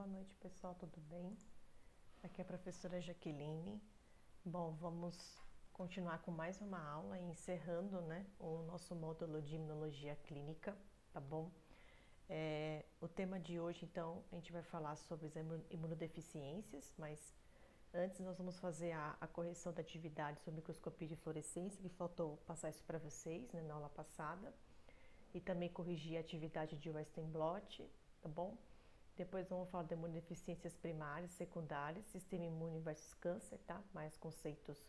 Boa noite, pessoal, tudo bem? Aqui é a professora Jaqueline. Bom, vamos continuar com mais uma aula, encerrando, né, o nosso módulo de imunologia clínica, tá bom? O tema de hoje, então, a gente vai falar sobre as imunodeficiências, mas antes nós vamos fazer a correção da atividade sobre microscopia de fluorescência, que faltou passar isso para vocês, né, na aula passada, e também corrigir a atividade de Western blot, tá bom? Depois vamos falar de imunodeficiências primárias, secundárias, sistema imune versus câncer, tá? Mais conceitos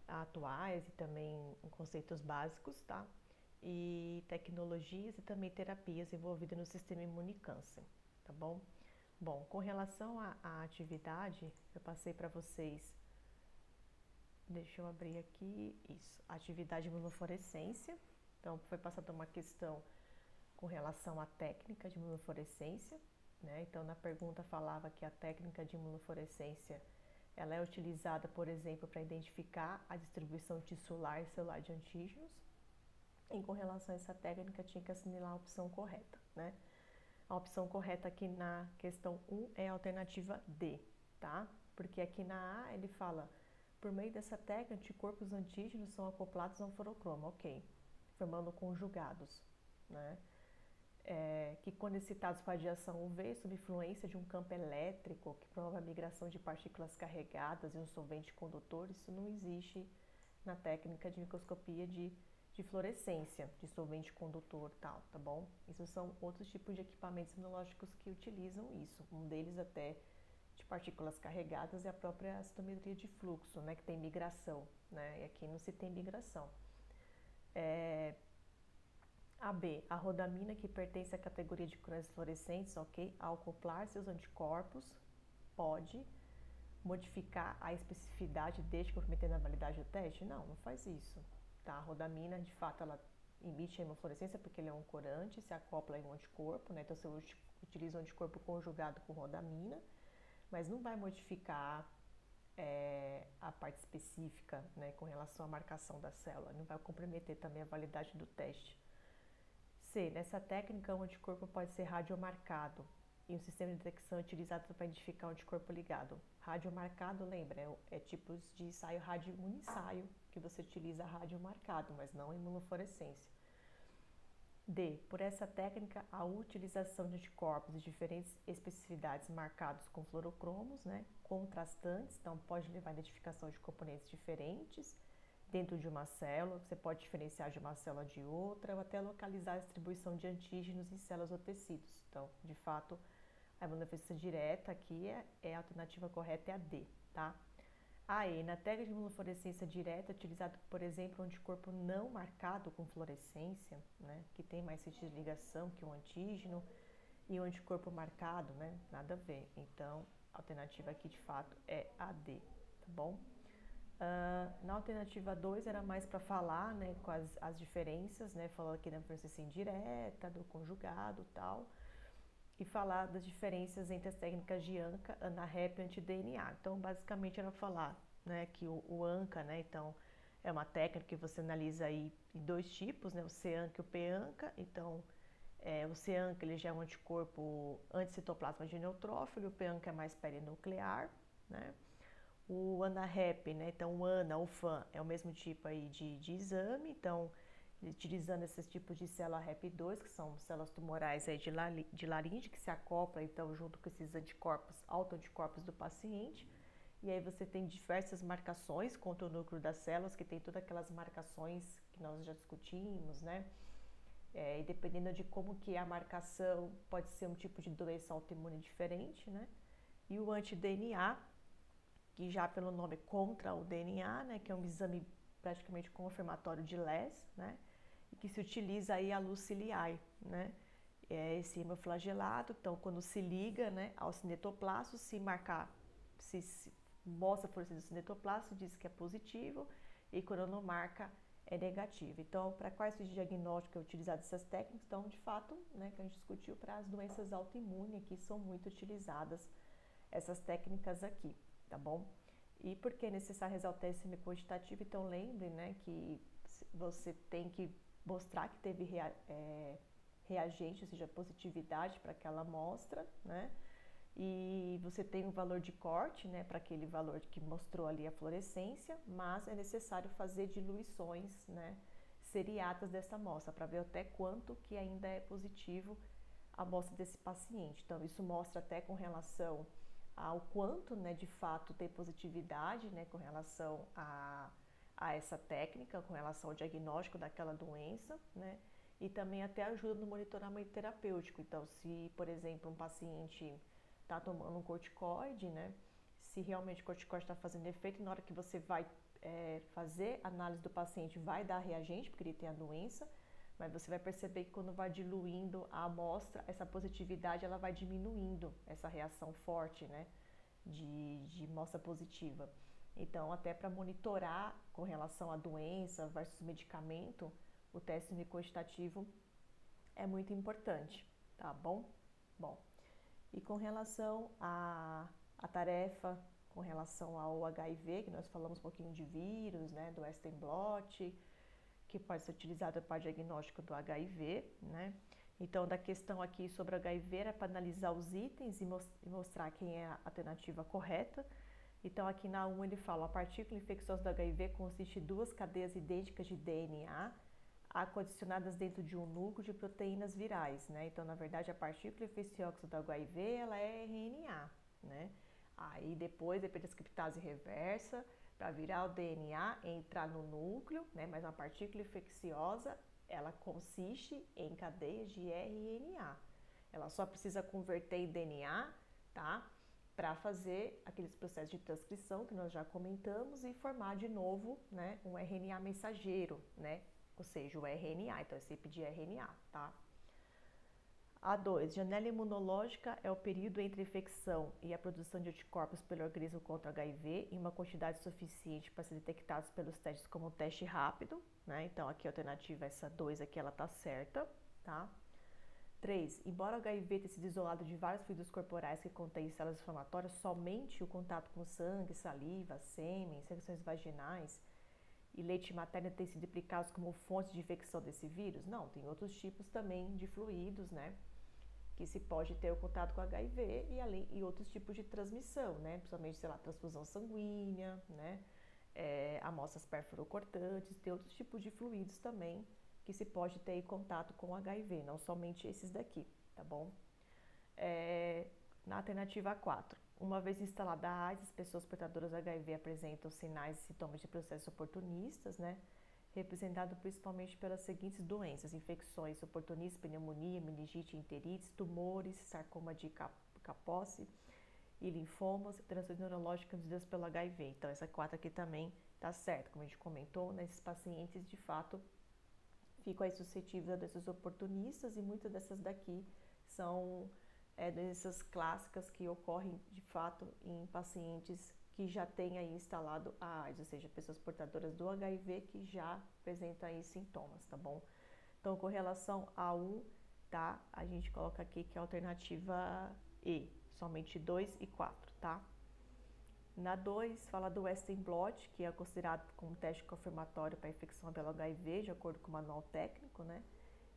atuais e também conceitos básicos, tá? E tecnologias e também terapias envolvidas no sistema imune e câncer, tá bom? Bom, com relação à atividade, eu passei para vocês, deixa eu abrir aqui, isso, atividade de imunofluorescência. Então, foi passada uma questão com relação à técnica de imunofluorescência, né? Então, na pergunta falava que a técnica de imunofluorescência ela é utilizada, por exemplo, para identificar a distribuição tissular e celular de antígenos. E com relação a essa técnica, tinha que assinalar a opção correta, né? A opção correta aqui na questão 1 é a alternativa D, tá? Porque aqui na A ele fala, por meio dessa técnica, anticorpos antígenos são acoplados a um fluorocromo, ok, formando conjugados, né? Que quando excitados por radiação UV, sob influência de um campo elétrico que promove a migração de partículas carregadas em um solvente condutor, isso não existe na técnica de microscopia de fluorescência, de solvente condutor e tal, tá bom? Isso são outros tipos de equipamentos imunológicos que utilizam isso. Um deles até de partículas carregadas é a própria citometria de fluxo, né, que tem migração, né? E aqui não se tem migração. A B, a rodamina, que pertence à categoria de corantes fluorescentes, ok? Ao acoplar seus anticorpos, pode modificar a especificidade desde comprometendo a validade do teste? Não, não faz isso, tá? A rodamina, de fato, ela emite a hemofluorescência porque ele é um corante, se acopla em um anticorpo, né? Então, você utiliza um anticorpo conjugado com rodamina, mas não vai modificar a parte específica, né, com relação à marcação da célula, não vai comprometer também a validade do teste. C. Nessa técnica, o anticorpo pode ser radiomarcado e o sistema de detecção é utilizado para identificar o anticorpo ligado. Radiomarcado, lembra, é tipos de ensaio radioimunessaio que você utiliza radiomarcado, mas não imunofluorescência. D. Por essa técnica, a utilização de anticorpos de diferentes especificidades marcados com fluorocromos, né, contrastantes, então pode levar à identificação de componentes diferentes dentro de uma célula, você pode diferenciar de uma célula de outra ou até localizar a distribuição de antígenos em células ou tecidos. Então, de fato, a imunofluorescência direta aqui a alternativa correta é a D, tá? A E, na técnica de imunofluorescência direta, utilizado, por exemplo, um anticorpo não marcado com fluorescência, né, que tem mais sítio de ligação que um antígeno, e o anticorpo marcado, né, nada a ver. Então, a alternativa aqui, de fato, é a D, tá bom? Na alternativa 2 era mais para falar, né, com as diferenças, né, falando aqui da imunofluorescência indireta, do conjugado e tal, e falar das diferenças entre as técnicas de ANCA, ANA-REP e anti-DNA. Então, basicamente, era falar, né, que o ANCA, né, então, é uma técnica que você analisa aí em dois tipos, né, o C-ANCA e o P-ANCA. Então, o C-ANCA ele já é um anticorpo anticitoplasma de neutrófilo, o P-ANCA é mais perinuclear, né? O ANA-REP, né, então o ANA, o FAN, é o mesmo tipo aí de exame, então utilizando esses tipos de célula REP2, que são células tumorais aí de laringe, que se acoplam então junto com esses anticorpos, autoanticorpos do paciente. E aí você tem diversas marcações contra o núcleo das células, que tem todas aquelas marcações que nós já discutimos, né? E dependendo de como que é a marcação, pode ser um tipo de doença autoimune diferente, né? E o anti-DNA, que já pelo nome contra o DNA, né, que é um exame praticamente confirmatório de LES, né, e que se utiliza aí a luz ciliar, né, esse hemoflagelado, então quando se liga, né, ao cinetoplasto, se marcar, se mostra a fluorescência do cinetoplasto, diz que é positivo, e quando não marca, é negativo. Então, para quais tipos de diagnóstico é utilizado essas técnicas? Então, de fato, né, que a gente discutiu para as doenças autoimunes, que são muito utilizadas essas técnicas aqui, tá bom? E por que é necessário ressaltar esse exame quantitativo? Então lembre, né, que você tem que mostrar que teve reagente, ou seja, positividade para aquela amostra, né? e você tem um valor de corte, né, para aquele valor que mostrou ali a fluorescência, mas é necessário fazer diluições, né, seriadas dessa amostra para ver até quanto que ainda é positivo a amostra desse paciente. Então, isso mostra até com relação ao quanto, né, de fato tem positividade, né, com relação a essa técnica, com relação ao diagnóstico daquela doença, né, e também até ajuda no monitoramento terapêutico. Então, se, por exemplo, um paciente está tomando um corticoide, né, se realmente o corticoide está fazendo efeito, na hora que você vai fazer análise do paciente, vai dar reagente, porque ele tem a doença, mas você vai perceber que quando vai diluindo a amostra, essa positividade ela vai diminuindo, essa reação forte, né, de amostra positiva. Então, até para monitorar com relação à doença versus medicamento, o teste quantitativo é muito importante, tá bom? Bom, e com relação à tarefa, com relação ao HIV, que nós falamos um pouquinho de vírus, né, do Western blot, que pode ser utilizado para diagnóstico do HIV, né? Então, da questão aqui sobre HIV era para analisar os itens e mostrar quem é a alternativa correta. Então, aqui na 1 ele fala, a partícula infecciosa do HIV consiste de duas cadeias idênticas de DNA condicionadas dentro de um núcleo de proteínas virais, né? Então, na verdade, a partícula infecciosa do HIV, ela é RNA, né? Aí, depois da transcriptase reversa, para virar o DNA, entrar no núcleo, né? Mas a partícula infecciosa, ela consiste em cadeias de RNA. Ela só precisa converter em DNA, tá? Para fazer aqueles processos de transcrição que nós já comentamos e formar de novo, né, um RNA mensageiro, né? Ou seja, o RNA, então é sempre de RNA, tá? A2, janela imunológica é o período entre a infecção e a produção de anticorpos pelo organismo contra HIV em uma quantidade suficiente para ser detectados pelos testes como um teste rápido, né? Então aqui a alternativa, essa 2 aqui, ela tá certa, tá? 3. Embora o HIV tenha sido isolado de vários fluidos corporais que contêm células inflamatórias, somente o contato com sangue, saliva, sêmen, secreções vaginais e leite materno têm sido implicados como fontes de infecção desse vírus? Não, tem outros tipos também de fluidos, né? Que se pode ter o contato com HIV e outros tipos de transmissão, né? Principalmente, sei lá, transfusão sanguínea, né? Amostras perfurocortantes, tem outros tipos de fluidos também que se pode ter contato com HIV, não somente esses daqui, tá bom? Na alternativa 4, uma vez instalada a AIDS, as pessoas portadoras de HIV apresentam sinais e sintomas de processos oportunistas, né? Representado principalmente pelas seguintes doenças: infecções oportunistas, pneumonia, meningite, enterites, tumores, sarcoma de Kaposi e linfomas, alterações neurológicas induzidas pelo HIV. Então, essa 4 aqui também tá certa, como a gente comentou, né? Esses pacientes, de fato, ficam aí suscetíveis a doenças oportunistas e muitas dessas daqui são doenças clássicas que ocorrem de fato em pacientes que já têm aí instalado a AIDS, ou seja, pessoas portadoras do HIV que já apresentam aí sintomas, tá bom? Então, com relação a 1, tá? A gente coloca aqui que é a alternativa E, somente 2 e 4, tá? Na 2, fala do Western blot, que é considerado como teste confirmatório para a infecção pelo HIV, de acordo com o manual técnico, né?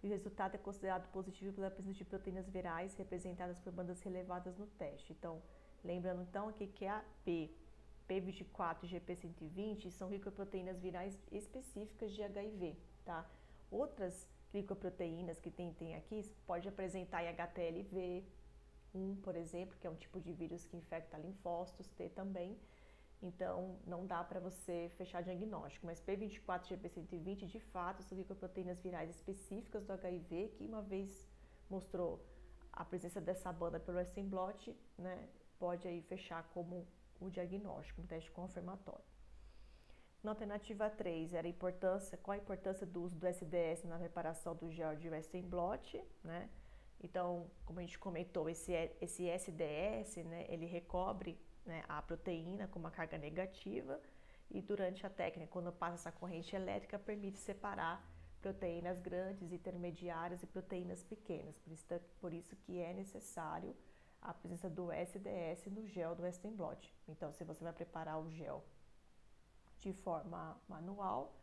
E o resultado é considerado positivo pela presença de proteínas virais representadas por bandas relevadas no teste. Então, lembrando então aqui que a P24 e GP120 são glicoproteínas virais específicas de HIV, tá? Outras glicoproteínas que tem aqui pode apresentar HTLV, por exemplo, que é um tipo de vírus que infecta linfócitos, T também. Então, não dá para você fechar diagnóstico, mas P24 e GP120, de fato, são glicoproteínas virais específicas do HIV, que uma vez mostrou a presença dessa banda pelo Western blot, né, pode aí fechar como o diagnóstico, um teste confirmatório. Na alternativa 3, qual a importância do uso do SDS na preparação do gel de Western blot, né? Então, como a gente comentou, esse SDS, né, ele recobre, né, a proteína com uma carga negativa e durante a técnica, quando passa essa corrente elétrica, permite separar proteínas grandes, intermediárias e proteínas pequenas. Por isso que é necessário a presença do SDS no gel do Western blot. Então, se você vai preparar o gel de forma manual,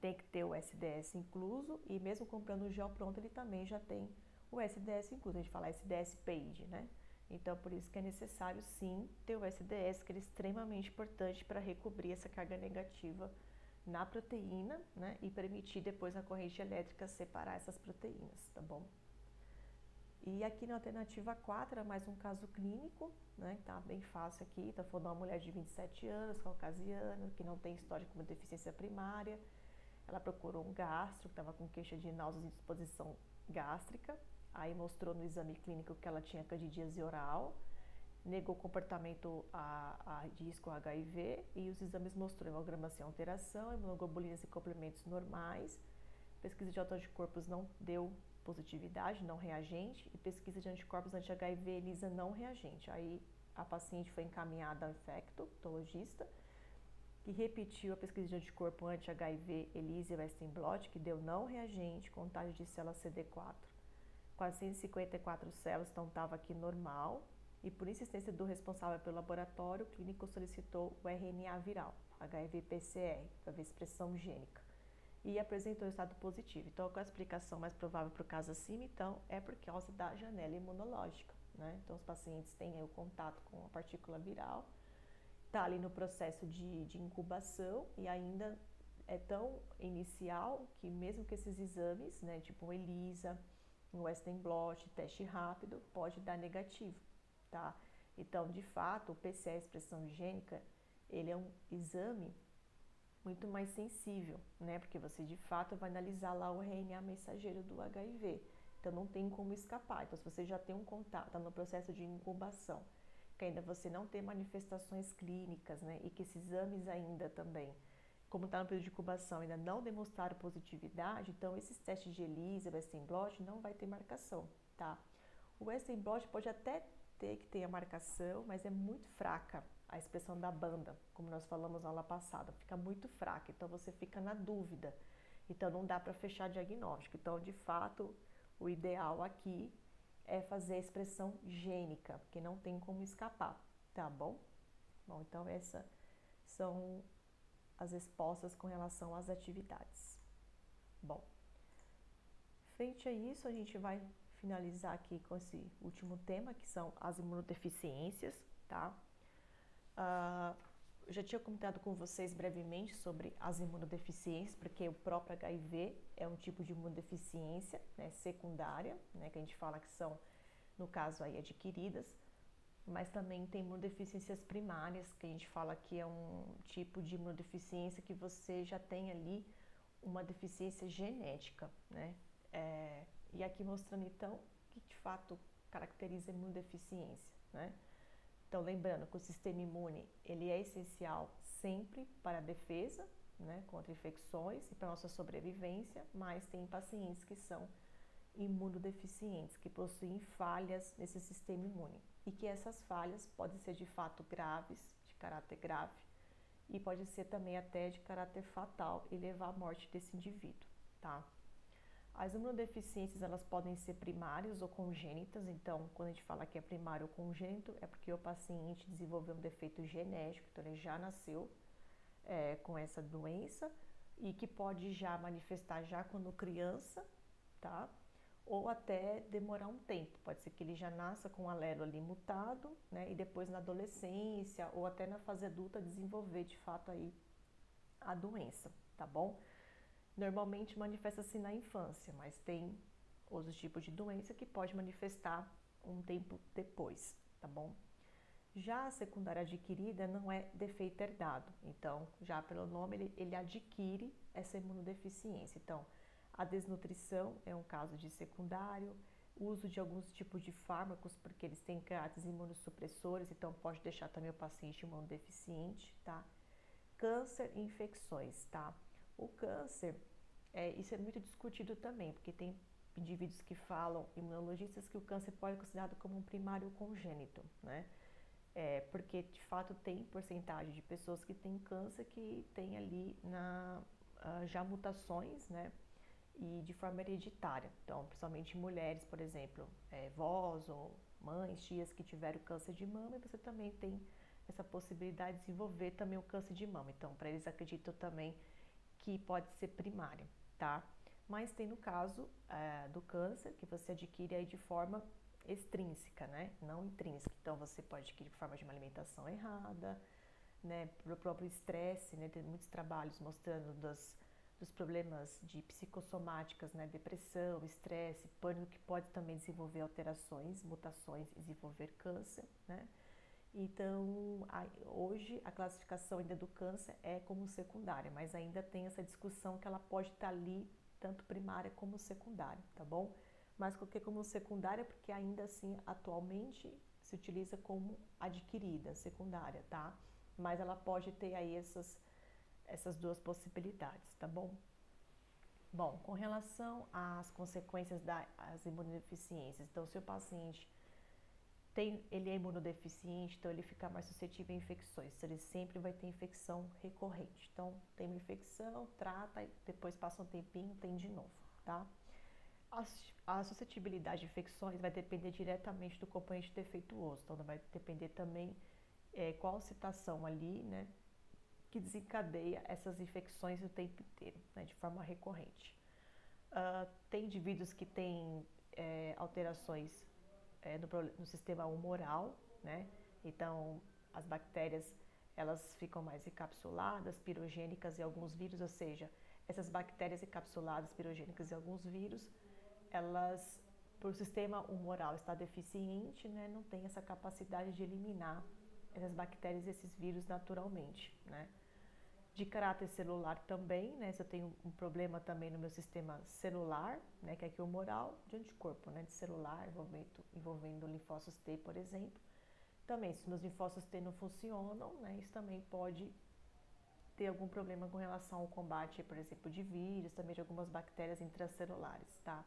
tem que ter o SDS incluso, e mesmo comprando o gel pronto, ele também já tem o SDS incluso. A gente fala SDS PAGE, né? Então, por isso que é necessário, sim, ter o SDS, que ele é extremamente importante para recobrir essa carga negativa na proteína, né? E permitir depois na corrente elétrica separar essas proteínas, tá bom? E aqui na alternativa 4 é mais um caso clínico, né? Tá bem fácil aqui, tá falando de uma mulher de 27 anos, caucasiana, que não tem histórico de deficiência primária. Ela procurou um gastro, que estava com queixa de náuseas e indisposição gástrica. Aí mostrou no exame clínico que ela tinha candidíase oral, negou comportamento a risco HIV e os exames mostrou hemograma sem alteração, imunoglobulinas e complementos normais. Pesquisa de anticorpos não deu positividade, não reagente, e pesquisa de anticorpos anti-HIV ELISA não reagente. Aí a paciente foi encaminhada ao infectologista, que repetiu a pesquisa de anticorpo anti-HIV ELISA e Western blot, que deu não reagente, contagem de células CD4. 454 células, então estava aqui normal, e por insistência do responsável pelo laboratório, o clínico solicitou o RNA viral, HIV-PCR, para ver expressão gênica, e apresentou estado positivo. Então, qual a explicação mais provável para o caso acima? Então, é por causa da janela imunológica, né? Então, os pacientes têm aí o contato com a partícula viral, está ali no processo de incubação e ainda é tão inicial que mesmo que esses exames, né, tipo um ELISA, um Western blot, teste rápido, pode dar negativo, tá? Então, de fato, o PCR, expressão gênica, ele é um exame muito mais sensível, né? Porque você, de fato, vai analisar lá o RNA mensageiro do HIV. Então, não tem como escapar. Então, se você já tem um contato, está no processo de incubação, que ainda você não tem manifestações clínicas, né? E que esses exames ainda também, como está no período de incubação, ainda não demonstraram positividade, então esses testes de ELISA, Western blot, não vai ter marcação, tá? O Western blot pode até ter que ter a marcação, mas é muito fraca a expressão da banda, como nós falamos na aula passada, fica muito fraca, então você fica na dúvida, então não dá para fechar diagnóstico. Então, de fato, o ideal aqui é fazer a expressão gênica, porque não tem como escapar, tá bom? Bom, então essas são as respostas com relação às atividades. Bom, frente a isso, a gente vai finalizar aqui com esse último tema, que são as imunodeficiências, tá? Eu já tinha comentado com vocês brevemente sobre as imunodeficiências, porque o próprio HIV é um tipo de imunodeficiência, né, secundária, né, que a gente fala que são, no caso aí, adquiridas, mas também tem imunodeficiências primárias, que a gente fala que é um tipo de imunodeficiência que você já tem ali uma deficiência genética, né? E aqui mostrando então o que de fato caracteriza a imunodeficiência, né? Então, lembrando que o sistema imune, ele é essencial sempre para a defesa, né, contra infecções e para a nossa sobrevivência, mas tem pacientes que são imunodeficientes, que possuem falhas nesse sistema imune e que essas falhas podem ser de fato graves, de caráter grave, e pode ser também até de caráter fatal e levar à morte desse indivíduo, tá? As imunodeficiências, elas podem ser primárias ou congênitas, então quando a gente fala que é primário ou congênito, é porque o paciente desenvolveu um defeito genético, então ele já nasceu com essa doença e que pode já manifestar já quando criança, tá? Ou até demorar um tempo, pode ser que ele já nasça com um alelo ali mutado, né? E depois na adolescência ou até na fase adulta desenvolver de fato aí a doença, tá bom? Normalmente manifesta-se na infância, mas tem outros tipos de doença que pode manifestar um tempo depois, tá bom? Já a secundária adquirida não é defeito herdado, então já pelo nome ele adquire essa imunodeficiência. Então, a desnutrição é um caso de secundário, o uso de alguns tipos de fármacos, porque eles têm caráteres imunossupressores, então pode deixar também o paciente imunodeficiente, tá? Câncer e infecções, tá? O câncer, isso é muito discutido também, porque tem indivíduos que falam, imunologistas, que o câncer pode ser considerado como um primário congênito, né? Porque de fato tem porcentagem de pessoas que têm câncer que tem ali já mutações, né? E de forma hereditária. Então, principalmente mulheres, por exemplo, vós ou mães, tias que tiveram câncer de mama, e você também tem essa possibilidade de desenvolver também o câncer de mama. Então, para eles acreditam também que pode ser primária, tá? Mas tem no caso do câncer, que você adquire aí de forma extrínseca, né? Não intrínseca. Então você pode adquirir por forma de uma alimentação errada, né? Pelo próprio estresse, né? Tem muitos trabalhos mostrando dos problemas de psicossomáticas, né? Depressão, estresse, pânico, que pode também desenvolver alterações, mutações e desenvolver câncer, né? Então, hoje a classificação ainda do câncer é como secundária, mas ainda tem essa discussão que ela pode estar ali, tanto primária como secundária, tá bom? Mas coloquei como secundária porque ainda assim, atualmente, se utiliza como adquirida, secundária, tá? Mas ela pode ter aí essas duas possibilidades, tá bom? Bom, com relação às consequências das imunodeficiências, então se o paciente ele é imunodeficiente, então ele fica mais suscetível a infecções, então ele sempre vai ter infecção recorrente. Então, tem uma infecção, trata, depois passa um tempinho, tem de novo, tá? A suscetibilidade de infecções vai depender diretamente do componente defeituoso, então vai depender também qual situação ali, né, que desencadeia essas infecções o tempo inteiro, né, de forma recorrente. Tem indivíduos que têm alterações no sistema humoral, né? Então, as bactérias elas ficam mais encapsuladas, pirogênicas e alguns vírus, ou seja, essas bactérias encapsuladas, pirogênicas e alguns vírus, elas, por o sistema humoral estar deficiente, né, não tem essa capacidade de eliminar essas bactérias e esses vírus naturalmente, né? De caráter celular também, né? Se eu tenho um problema também no meu sistema celular, né? Que é aqui o humoral, de anticorpo, né? De celular, envolvendo linfócitos T, por exemplo. Também, se meus linfócitos T não funcionam, né? Isso também pode ter algum problema com relação ao combate, por exemplo, de vírus, também de algumas bactérias intracelulares, tá?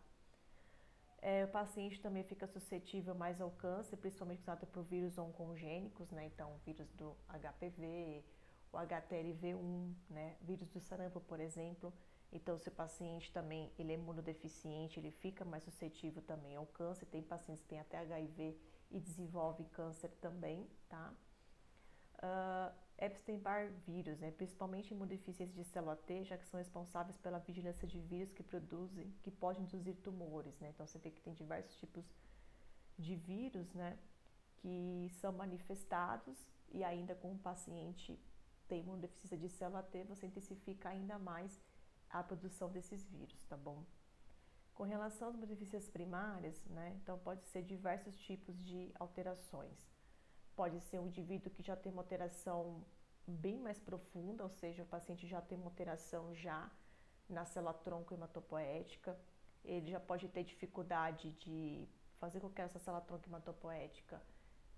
O paciente também fica suscetível mais ao câncer, principalmente causado por vírus oncogênicos, né? Então, vírus do HPV, o HTLV1, né? Vírus do sarampo, por exemplo. Então, se o paciente também ele é imunodeficiente, ele fica mais suscetível também ao câncer. Tem pacientes que têm até HIV e desenvolvem câncer também, tá? Epstein-Barr vírus, né? Principalmente imunodeficiência de célula T, já que são responsáveis pela vigilância de vírus que podem induzir tumores, né? Então você vê que tem diversos tipos de vírus, né? Que são manifestados e ainda com o paciente tem imunodeficiência de célula T, você intensifica ainda mais a produção desses vírus, tá bom? Com relação às imunodeficiências primárias, né? Então pode ser diversos tipos de alterações. Pode ser um indivíduo que já tem uma alteração bem mais profunda, ou seja, o paciente já tem uma alteração já na célula-tronco hematopoética. Ele já pode ter dificuldade de fazer com que essa célula-tronco hematopoética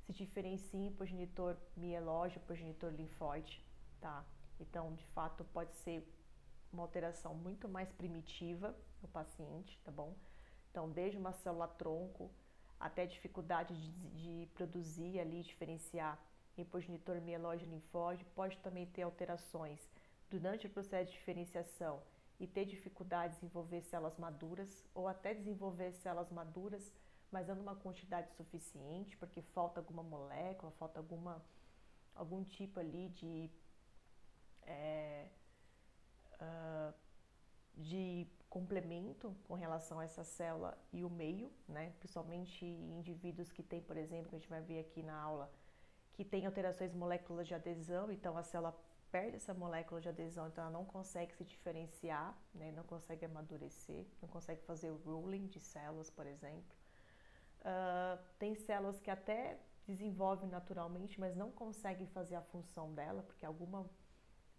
se diferencie em progenitor mielóide, progenitor linfóide, tá? Então, de fato, pode ser uma alteração muito mais primitiva no paciente, tá bom? Então, desde uma célula-tronco até dificuldade de produzir ali, diferenciar em progenitor mielóide e linfóide, pode também ter alterações durante o processo de diferenciação e ter dificuldade de desenvolver células maduras ou até desenvolver células maduras, mas não numa quantidade suficiente, porque falta alguma molécula, falta algum tipo ali de complemento com relação a essa célula e o meio, né? Principalmente em indivíduos que têm, por exemplo, que a gente vai ver aqui na aula, que tem alterações moléculas de adesão, então a célula perde essa molécula de adesão, então ela não consegue se diferenciar, né? Não consegue amadurecer, não consegue fazer o ruling de células, por exemplo. Tem células que até desenvolvem naturalmente, mas não conseguem fazer a função dela, porque algum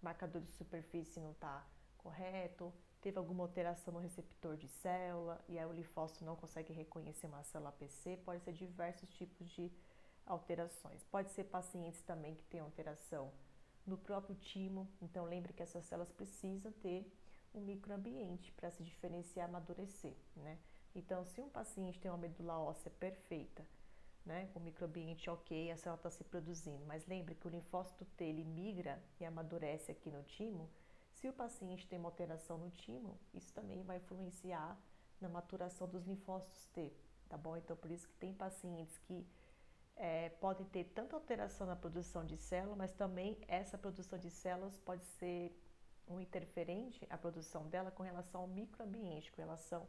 marcador de superfície não está correto, teve alguma alteração no receptor de célula, e aí o linfócito não consegue reconhecer uma célula PC, pode ser diversos tipos de alterações. Pode ser pacientes também que têm alteração no próprio timo, então lembre que essas células precisam ter um microambiente para se diferenciar e amadurecer, né? Então, se um paciente tem uma medula óssea perfeita, né, com o microambiente ok, a célula está se produzindo, mas lembre que o linfócito T ele migra e amadurece aqui no timo. Se o paciente tem uma alteração no timo, isso também vai influenciar na maturação dos linfócitos T, tá bom? Então, por isso que tem pacientes que podem ter tanta alteração na produção de células, mas também essa produção de células pode ser um interferente, a produção dela, com relação ao microambiente, com relação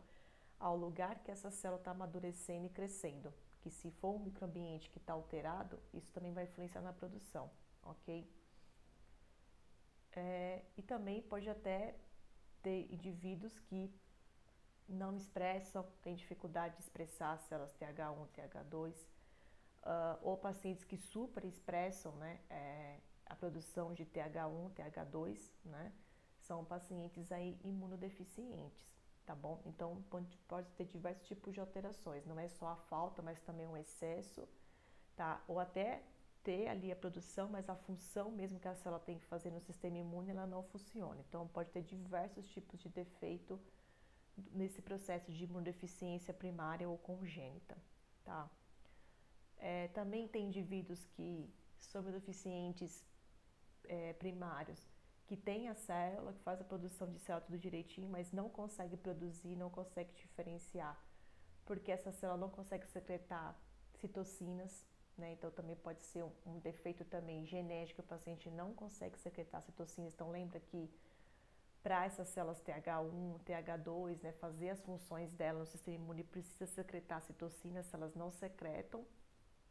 ao lugar que essa célula está amadurecendo e crescendo, que se for um microambiente que está alterado, isso também vai influenciar na produção, ok? E também pode até ter indivíduos que não expressam, têm dificuldade de expressar as células TH1, TH2, ou pacientes que superexpressam, né, a produção de TH1, TH2, né, são pacientes aí imunodeficientes, tá bom? Então pode ter diversos tipos de alterações, não é só a falta, mas também um excesso, tá? Ou até ter ali a produção, mas a função mesmo que a célula tem que fazer no sistema imune, ela não funciona. Então pode ter diversos tipos de defeito nesse processo de imunodeficiência primária ou congênita, tá? Também tem indivíduos que são imunodeficientes primários, que tem a célula, que faz a produção de célula tudo direitinho, mas não consegue produzir, não consegue diferenciar, porque essa célula não consegue secretar citocinas, né? Então também pode ser um defeito também genético, o paciente não consegue secretar citocinas. Então lembra que para essas células TH1, TH2, né, fazer as funções dela no sistema imune, precisa secretar citocinas. Se elas não secretam,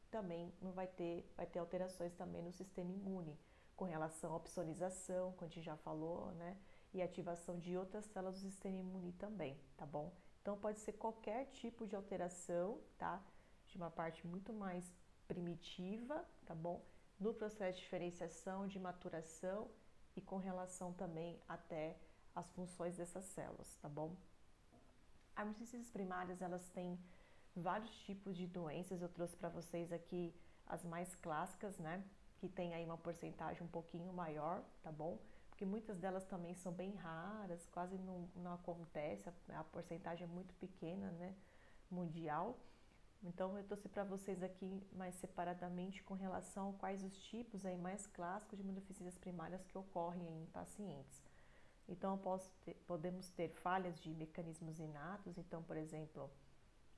também não vai ter alterações também no sistema imune, com relação à opsonização, como a gente já falou, né, e ativação de outras células do sistema imune também, tá bom? Então pode ser qualquer tipo de alteração, tá? De uma parte muito mais primitiva, tá bom? No processo de diferenciação, de maturação e com relação também até as funções dessas células, tá bom? As imunodeficiências primárias, elas têm vários tipos de doenças. Eu trouxe para vocês aqui as mais clássicas, né? Que tem aí uma porcentagem um pouquinho maior, tá bom? Porque muitas delas também são bem raras, quase não acontece, a porcentagem é muito pequena, né? Mundial. Então eu trouxe para vocês aqui mais separadamente com relação a quais os tipos aí mais clássicos de imunodeficiências primárias que ocorrem em pacientes. Então podemos ter falhas de mecanismos inatos, então por exemplo,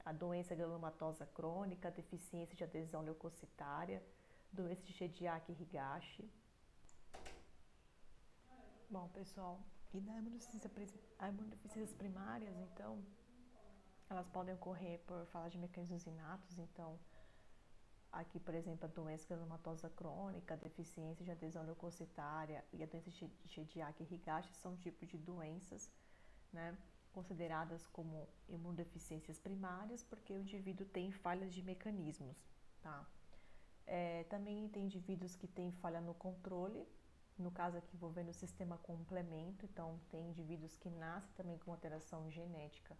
a doença granulomatosa crônica, deficiência de adesão leucocitária, doença de Shediac-Higashi. Bom, pessoal, e das imunodeficiências primárias, então, elas podem ocorrer por falha de mecanismos inatos. Então, aqui, por exemplo, a doença granulomatosa crônica, a deficiência de adesão leucocitária e a doença de Shediac-Higashi são tipos de doenças, né, consideradas como imunodeficiências primárias, porque o indivíduo tem falhas de mecanismos, tá? Também tem indivíduos que têm falha no controle, no caso aqui envolvendo o sistema complemento. Então tem indivíduos que nascem também com alteração genética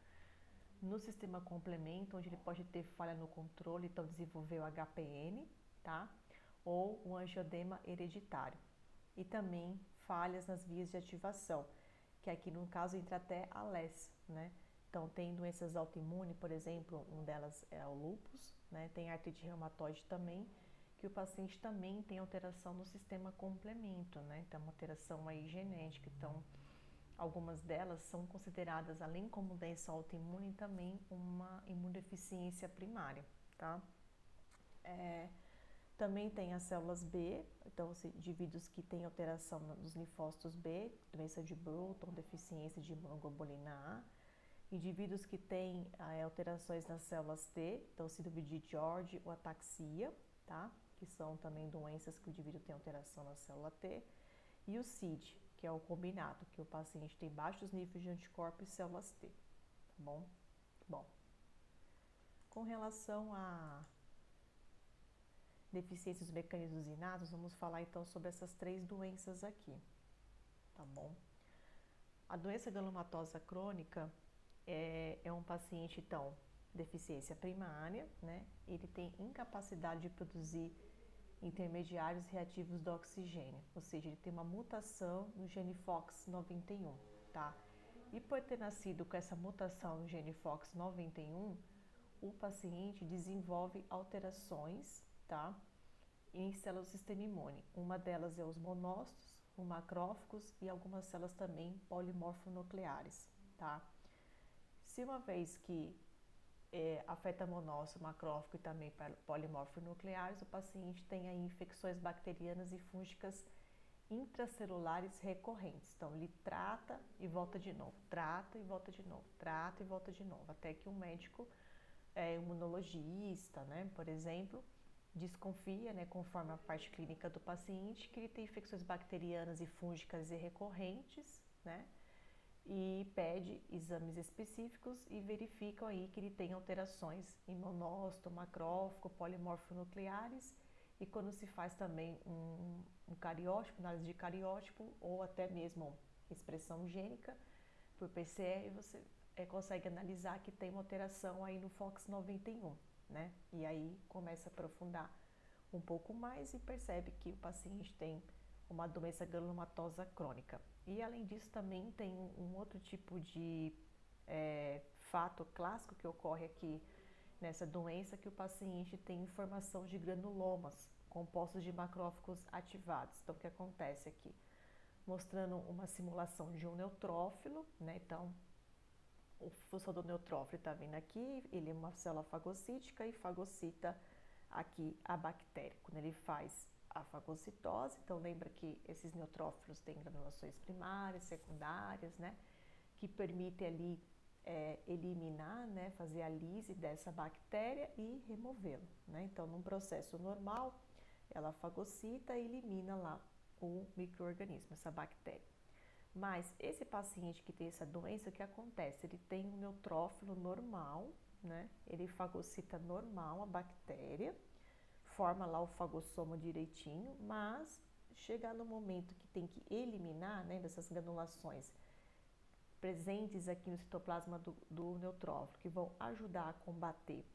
no sistema complemento, onde ele pode ter falha no controle, então desenvolver o HPN, tá? Ou o angiodema hereditário. E também falhas nas vias de ativação, que aqui no caso entra até a LES, né? Então tem doenças autoimunes, por exemplo, uma delas é o lúpus, né? Tem artrite reumatoide também, que o paciente também tem alteração no sistema complemento, né? Então uma alteração aí genética. Então algumas delas são consideradas, além como doença autoimune, também uma imunodeficiência primária, tá? Também tem as células B, então indivíduos que têm alteração nos linfócitos B, doença de Bruton, deficiência de imunoglobulina A, indivíduos que têm alterações nas células T, então síndrome de George ou ataxia, tá? Que são também doenças que o indivíduo tem alteração na célula T, e o CID, que é o combinado, que o paciente tem baixos níveis de anticorpos e células T, tá bom? Bom, com relação a deficiências dos mecanismos inatos, vamos falar então sobre essas três doenças aqui, tá bom? A doença granulomatosa crônica é um paciente, então, deficiência primária, né? Ele tem incapacidade de produzir intermediários reativos do oxigênio, ou seja, ele tem uma mutação no gene FOXC91, tá? E por ter nascido com essa mutação no gene FOXC91, o paciente desenvolve alterações, tá, em células do sistema imune. Uma delas é os monócitos, os macrófagos e algumas células também polimorfonucleares, tá? Se uma vez que afeta monócito, macrófago e também polimorfonucleares, o paciente tem aí infecções bacterianas e fúngicas intracelulares recorrentes. Então, ele trata e volta de novo, trata e volta de novo, trata e volta de novo, até que o médico imunologista, né, por exemplo, desconfia, né, conforme a parte clínica do paciente, que ele tem infecções bacterianas e fúngicas e recorrentes, né, e pede exames específicos e verificam aí que ele tem alterações em monócito, macrófago, polimorfonucleares, e quando se faz também um cariótipo, análise de cariótipo ou até mesmo expressão gênica por PCR, você consegue analisar que tem uma alteração aí no FOXP91, né? E aí começa a aprofundar um pouco mais e percebe que o paciente tem uma doença granulomatosa crônica. E além disso também tem um outro tipo de fato clássico que ocorre aqui nessa doença, que o paciente tem formação de granulomas compostos de macrófagos ativados. Então o que acontece aqui? Mostrando uma simulação de um neutrófilo, né? Então o função do neutrófilo está vindo aqui, ele é uma célula fagocítica e fagocita aqui a bactéria. Quando ele faz a fagocitose, então lembra que esses neutrófilos têm granulações primárias, secundárias, né, que permitem ali eliminar, né, fazer a lise dessa bactéria e removê-la, né? Então, num processo normal, ela fagocita e elimina lá o micro-organismo, essa bactéria. Mas esse paciente que tem essa doença, o que acontece? Ele tem um neutrófilo normal, né? Ele fagocita normal a bactéria, forma lá o fagossomo direitinho, mas chega no momento que tem que eliminar, né, dessas granulações presentes aqui no citoplasma do neutrófilo, que vão ajudar a combater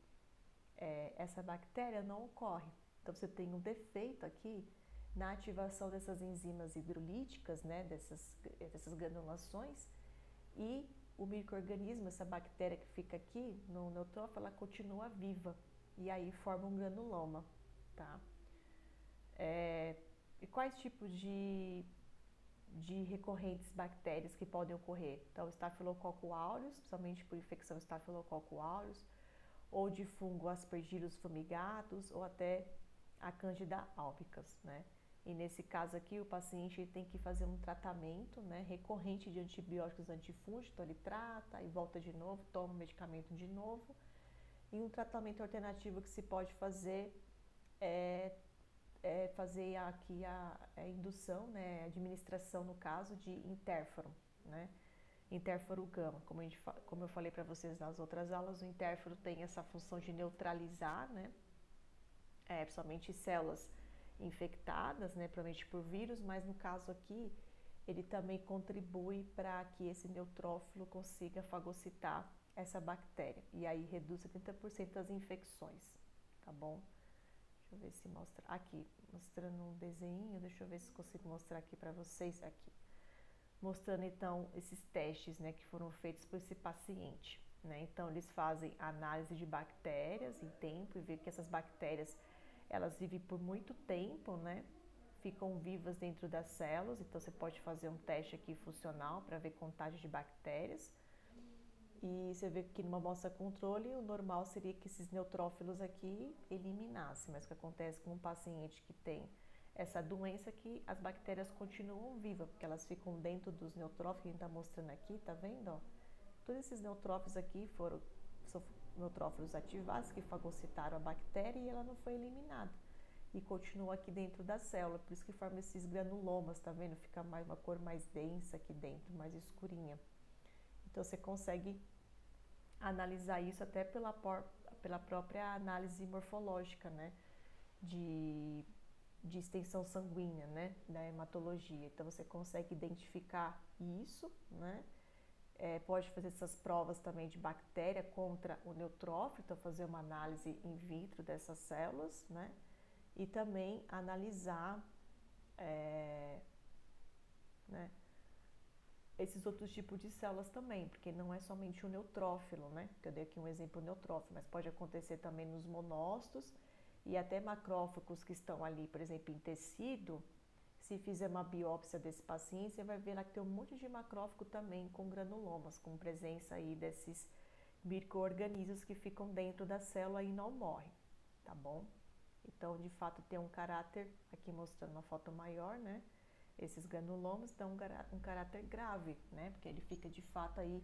essa bactéria, não ocorre. Então você tem um defeito aqui na ativação dessas enzimas hidrolíticas, né, dessas granulações, e o micro-organismo, essa bactéria que fica aqui no neutrófilo, ela continua viva e aí forma um granuloma, tá? E quais tipos de recorrentes bactérias que podem ocorrer? Então, o Staphylococcus aureus, principalmente por infecção Staphylococcus aureus, ou de fungo Aspergillus fumigatus, ou até a Candida albicans, né? E nesse caso aqui, o paciente tem que fazer um tratamento, né, recorrente de antibióticos antifúngicos, então ele trata e volta de novo, toma o medicamento de novo. E um tratamento alternativo que se pode fazer fazer aqui a indução, né, a administração, no caso, de interferon, né? Interferon gama, como eu falei para vocês nas outras aulas, o interferon tem essa função de neutralizar, né, principalmente células infectadas, né, provavelmente por vírus, mas no caso aqui, ele também contribui para que esse neutrófilo consiga fagocitar essa bactéria, e aí reduz 70% das infecções, tá bom? Deixa eu ver se mostra aqui, mostrando um desenho, deixa eu ver se consigo mostrar aqui para vocês aqui. Mostrando então esses testes, né, que foram feitos por esse paciente, né? Então eles fazem análise de bactérias em tempo e vê que essas bactérias, elas vivem por muito tempo, né? Ficam vivas dentro das células, então você pode fazer um teste aqui funcional para ver contagem de bactérias. E você vê que numa amostra controle, o normal seria que esses neutrófilos aqui eliminassem, mas o que acontece com um paciente que tem essa doença é que as bactérias continuam vivas, porque elas ficam dentro dos neutrófilos, que a gente está mostrando aqui, tá vendo? Ó? Todos esses neutrófilos aqui são neutrófilos ativados que fagocitaram a bactéria e ela não foi eliminada. E continua aqui dentro da célula, por isso que forma esses granulomas, tá vendo? Fica uma cor mais densa aqui dentro, mais escurinha. Então você consegue analisar isso até pela própria análise morfológica, né? De extensão sanguínea, né? Da hematologia. Então você consegue identificar isso, né? Pode fazer essas provas também de bactéria contra o neutrófilo, então fazer uma análise in vitro dessas células, né? E também analisar né, esses outros tipos de células também, porque não é somente o neutrófilo, né? Que eu dei aqui um exemplo neutrófilo, mas pode acontecer também nos monócitos e até macrófagos que estão ali, por exemplo, em tecido. Se fizer uma biópsia desse paciente, você vai ver lá que tem um monte de macrófago também com granulomas, com presença aí desses micro-organismos que ficam dentro da célula e não morrem, tá bom? Então, de fato, tem um caráter, aqui mostrando uma foto maior, né? Esses granulomas dão um caráter grave, né? Porque ele fica, de fato, aí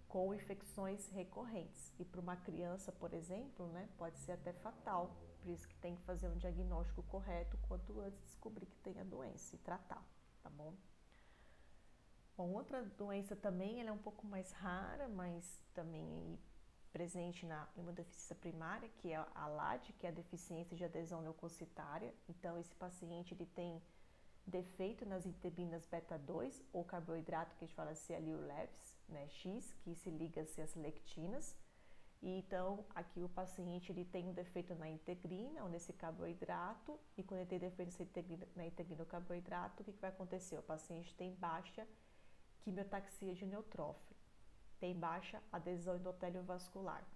com infecções recorrentes. E para uma criança, por exemplo, né, pode ser até fatal. Por isso que tem que fazer um diagnóstico correto quanto antes descobrir que tem a doença e tratar, tá bom? Bom, outra doença também, ela é um pouco mais rara, mas também presente na imunodeficiência primária, que é a LAD, que é a deficiência de adesão leucocitária. Então, esse paciente ele tem defeito nas integrinas beta-2, ou carboidrato, que a gente fala CLU leves, né, X, que se liga-se às lectinas. E então, aqui o paciente ele tem um defeito na integrina, ou nesse carboidrato, e quando ele tem defeito na integrina ou carboidrato, o que vai acontecer? O paciente tem baixa quimiotaxia de neutrófilo, tem baixa adesão endotélio vascular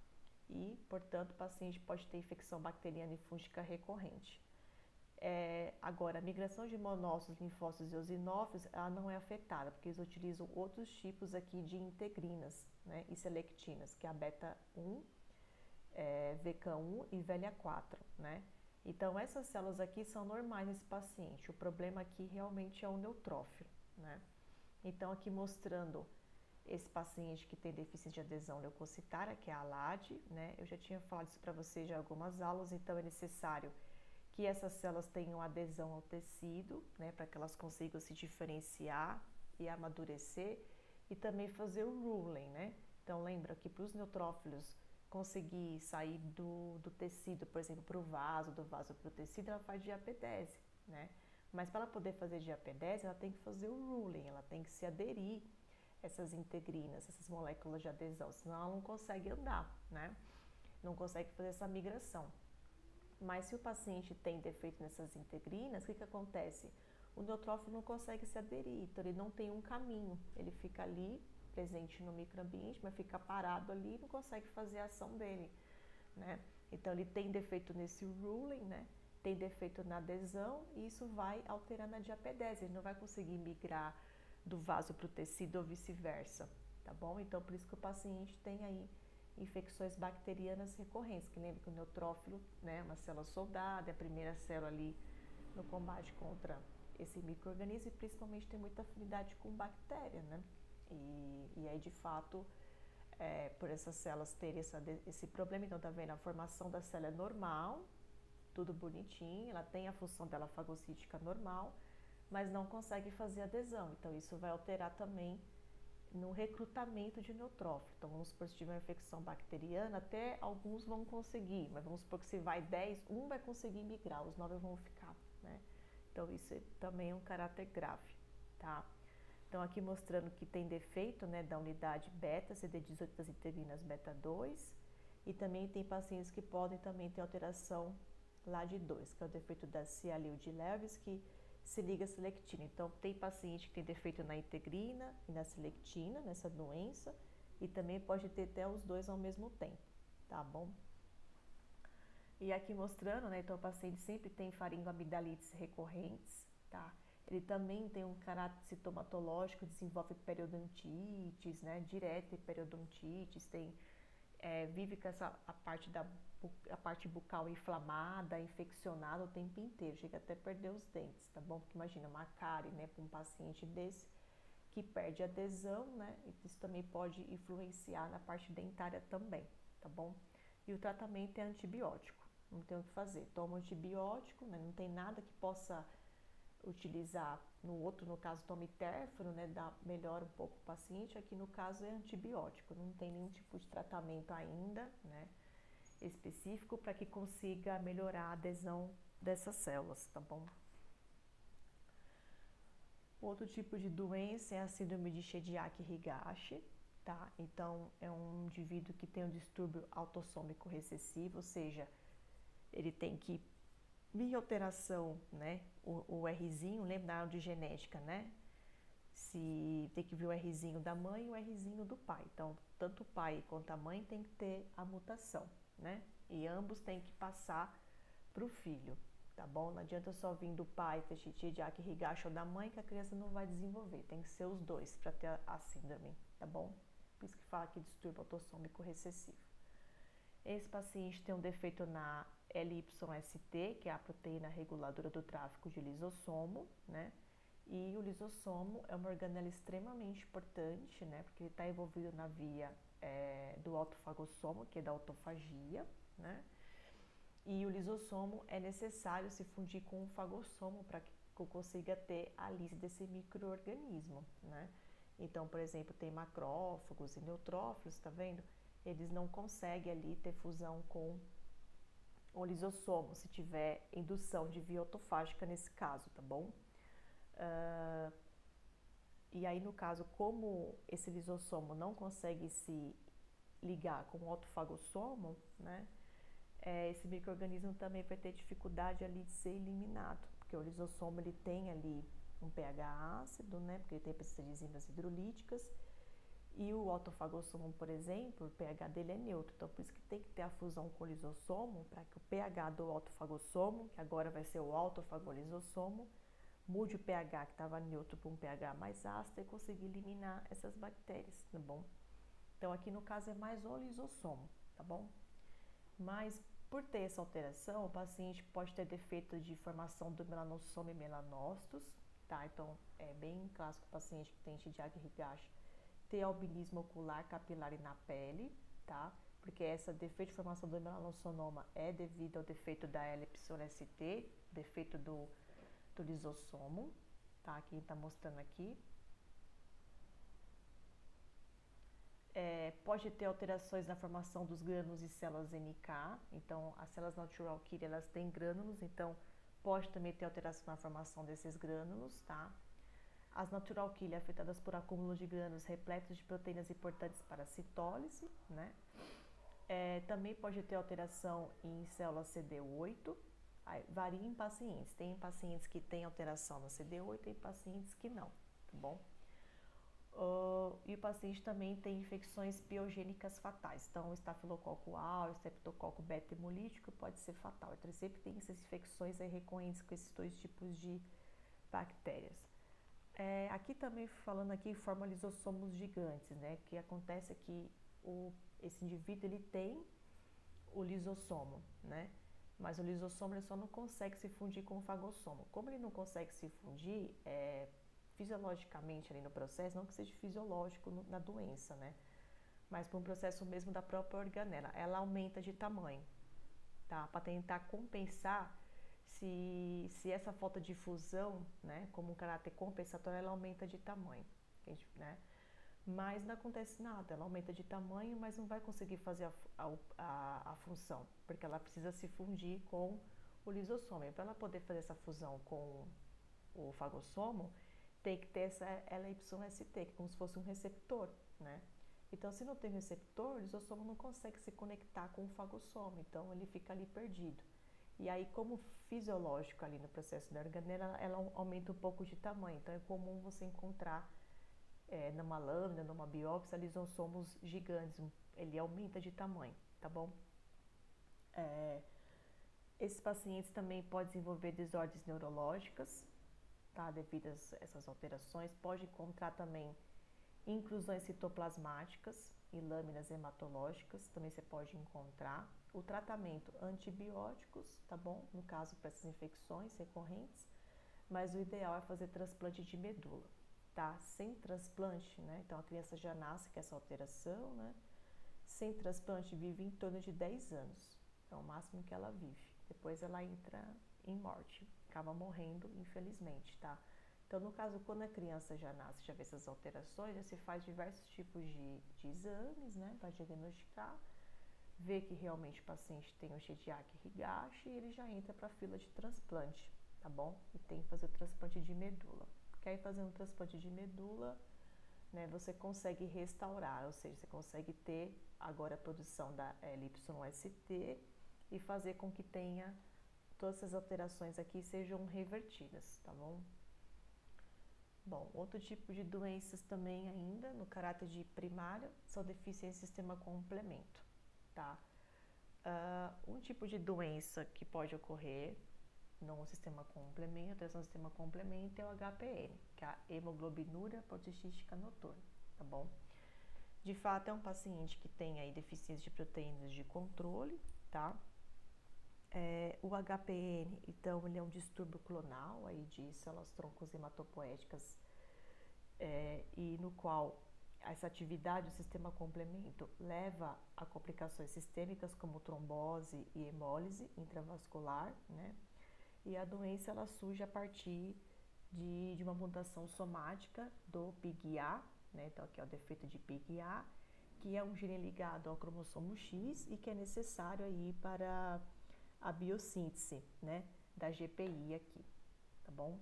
e, portanto, o paciente pode ter infecção bacteriana e fúngica recorrente. Agora, a migração de monócitos, linfócitos e eosinófilos, ela não é afetada, porque eles utilizam outros tipos aqui de integrinas, né, e selectinas, que é a beta-1, VK1 e VLA4, né? Então, essas células aqui são normais nesse paciente. O problema aqui realmente é o neutrófilo, né? Então, aqui mostrando esse paciente que tem deficiência de adesão leucocitária, que é a LAD, né? Eu já tinha falado isso para vocês já em algumas aulas, então é necessário que essas células tenham adesão ao tecido, né? Para que elas consigam se diferenciar e amadurecer e também fazer o ruling, né? Então, lembra que para os neutrófilos conseguir sair do tecido, por exemplo, para o vaso, do vaso para o tecido, ela faz diapedese, né? Mas para ela poder fazer diapedese, ela tem que fazer o ruling, ela tem que se aderir essas integrinas, essas moléculas de adesão, senão ela não consegue andar, né? Não consegue fazer essa migração. Mas se o paciente tem defeito nessas integrinas, o que acontece? O neutrófilo não consegue se aderir, então ele não tem um caminho, ele fica ali presente no microambiente, mas fica parado ali e não consegue fazer a ação dele, né? Então ele tem defeito nesse ruling, né? Tem defeito na adesão e isso vai alterar na diapedese, ele não vai conseguir migrar do vaso para o tecido ou vice-versa, tá bom? Então por isso que o paciente tem aí infecções bacterianas recorrentes, que lembra que o neutrófilo, né, é uma célula soldado, é a primeira célula ali no combate contra esse micro-organismo e principalmente tem muita afinidade com bactéria, né? E aí de fato, por essas células terem esse problema, então tá vendo, a formação da célula é normal, tudo bonitinho, ela tem a função dela fagocítica normal, mas não consegue fazer adesão, então isso vai alterar também no recrutamento de neutrófilo. Então vamos supor que se tiver uma infecção bacteriana, até alguns vão conseguir, mas vamos supor que se vai 10, um vai conseguir migrar, os 9 vão ficar, né? Então isso também é um caráter grave, tá? Então aqui mostrando que tem defeito, né, da unidade beta, CD18 das integrinas beta-2, e também tem pacientes que podem também ter alteração LAD2, que é o defeito da CLU de Lewis, que se liga à selectina. Então, tem paciente que tem defeito na integrina e na selectina, nessa doença, e também pode ter até os dois ao mesmo tempo, tá bom? E aqui mostrando, né, então o paciente sempre tem faringoamidalites recorrentes, tá? Ele também tem um caráter sintomatológico, desenvolve periodontites, né, direta periodontites, vive com a parte bucal inflamada, infeccionada o tempo inteiro, chega até a perder os dentes, tá bom? Porque imagina uma cárie, né, para um paciente desse que perde adesão, né? Isso também pode influenciar na parte dentária também, tá bom? E o tratamento é antibiótico, não tem o que fazer. Toma antibiótico, né? Não tem nada que possa utilizar no caso toma interferon, né, melhora um pouco o paciente, aqui no caso é antibiótico, não tem nenhum tipo de tratamento ainda, né, específico para que consiga melhorar a adesão dessas células, tá bom? Outro tipo de doença é a síndrome de Shediac-Higashi, tá? Então é um indivíduo que tem um distúrbio autossômico recessivo, ou seja, ele tem que via alteração, né, o Rzinho, lembra da árvore de genética, né? Se tem que vir o Rzinho da mãe e o Rzinho do pai. Então, tanto o pai quanto a mãe tem que ter a mutação, né? E ambos têm que passar para o filho, tá bom? Não adianta só vir do pai ter Shediac-Higashi ou da mãe que a criança não vai desenvolver. Tem que ser os dois para ter a síndrome, tá bom? Por isso que fala que distúrbio autossômico recessivo. Esse paciente tem um defeito na LYST, que é a proteína reguladora do tráfico de lisossomo, né? E o lisossomo é uma organela extremamente importante, né? Porque ele está envolvido na via do autofagossomo, que é da autofagia, né? E o lisossomo é necessário se fundir com o fagossomo para que eu consiga ter a lise desse micro-organismo, né? Então, por exemplo, tem macrófagos e neutrófilos, tá vendo? Eles não conseguem ali ter fusão com o lisossomo, se tiver indução de via autofágica nesse caso, tá bom? E aí, no caso, como esse lisossomo não consegue se ligar com o autofagossomo, né? Esse micro-organismo também vai ter dificuldade ali de ser eliminado, porque o lisossomo ele tem ali um pH ácido, né? Porque ele tem presença de enzimas hidrolíticas, e o autofagossomo, por exemplo, o pH dele é neutro, então por isso que tem que ter a fusão com o lisossomo, para que o pH do autofagossomo, que agora vai ser o autofagolisossomo, mude o pH que estava neutro para um pH mais ácido e conseguir eliminar essas bactérias, tá bom? Então aqui no caso é mais o lisossomo, tá bom? Mas por ter essa alteração, o paciente pode ter defeito de formação do melanossoma e melanócitos, tá? Então é bem clássico o paciente que tem Shigyaki Higashi ter albinismo ocular, capilar e na pele, tá? Porque essa defeito de formação do melanossoma é devido ao defeito da L-epsilon-ST, defeito do lisossomo, tá? Aqui tá mostrando aqui. Pode ter alterações na formação dos grânulos e células NK, então as células natural killer elas têm grânulos, então pode também ter alteração na formação desses grânulos, tá? As natural killer afetadas por acúmulo de grânulos repletos de proteínas importantes para a citólise, né? Também pode ter alteração em células CD8, varia em pacientes. Tem pacientes que têm alteração na CD8 e pacientes que não, tá bom? E o paciente também tem infecções piogênicas fatais. Então, o estafilococo aureus, streptococo beta hemolítico pode ser fatal. Então, sempre tem essas infecções aí recorrentes com esses dois tipos de bactérias. Aqui também falando aqui forma lisossomos gigantes, né? Que acontece é que esse indivíduo ele tem o lisossomo, né? Mas o lisossomo ele só não consegue se fundir com o fagossomo. Como ele não consegue se fundir, fisiologicamente ali no processo, não que seja fisiológico na doença, né? Mas por um processo mesmo da própria organela, ela aumenta de tamanho, tá? Para tentar compensar se essa falta de fusão, né, como um caráter compensatório, ela aumenta de tamanho, né? Mas não acontece nada, ela aumenta de tamanho, mas não vai conseguir fazer a função, porque ela precisa se fundir com o lisossomo. E para ela poder fazer essa fusão com o fagossomo, tem que ter essa LYST, que é como se fosse um receptor, né? Então, se não tem receptor, o lisossomo não consegue se conectar com o fagossomo, então ele fica ali perdido. E aí, como fisiológico ali no processo da organela, ela aumenta um pouco de tamanho, então é comum você encontrar numa lâmina, numa biópsia, lisossomos gigantes, ele aumenta de tamanho, tá bom? Esses pacientes também podem desenvolver desordens neurológicas, tá? Devido a essas alterações, pode encontrar também inclusões citoplasmáticas e lâminas hematológicas, também você pode encontrar. O tratamento antibióticos, tá bom? No caso para essas infecções recorrentes, mas o ideal é fazer transplante de medula, tá? Sem transplante, né? Então a criança já nasce com essa alteração, né? Sem transplante vive em torno de 10 anos, é o máximo que ela vive. Depois ela entra em morte, acaba morrendo, infelizmente, tá? Então, no caso, quando a criança já nasce, já vê essas alterações, já se faz diversos tipos de exames, né, para diagnosticar, ver que realmente o paciente tem o Shigyaki Higashi e ele já entra para a fila de transplante, tá bom? E tem que fazer o transplante de medula. Porque aí, fazendo o transplante de medula, né, você consegue restaurar, ou seja, você consegue ter agora a produção da LYST e fazer com que tenha todas essas alterações aqui sejam revertidas, tá bom? Bom, outro tipo de doenças também ainda, no caráter de primário, são deficiências do sistema complemento, tá? Um tipo de doença que pode ocorrer no sistema complemento, alteração do sistema complemento, é o HPN, que é a hemoglobinúria policistística noturna, tá bom? De fato, é um paciente que tem aí deficiência de proteínas de controle, tá? O HPN, então, ele é um distúrbio clonal aí de células troncos hematopoéticas, e no qual essa atividade do sistema complemento leva a complicações sistêmicas como trombose e hemólise intravascular, né? E a doença ela surge a partir de uma mutação somática do PIGA, né? Então aqui é o defeito de PIGA, que é um gene ligado ao cromossomo X e que é necessário aí para a biossíntese, né, da GPI aqui, tá bom?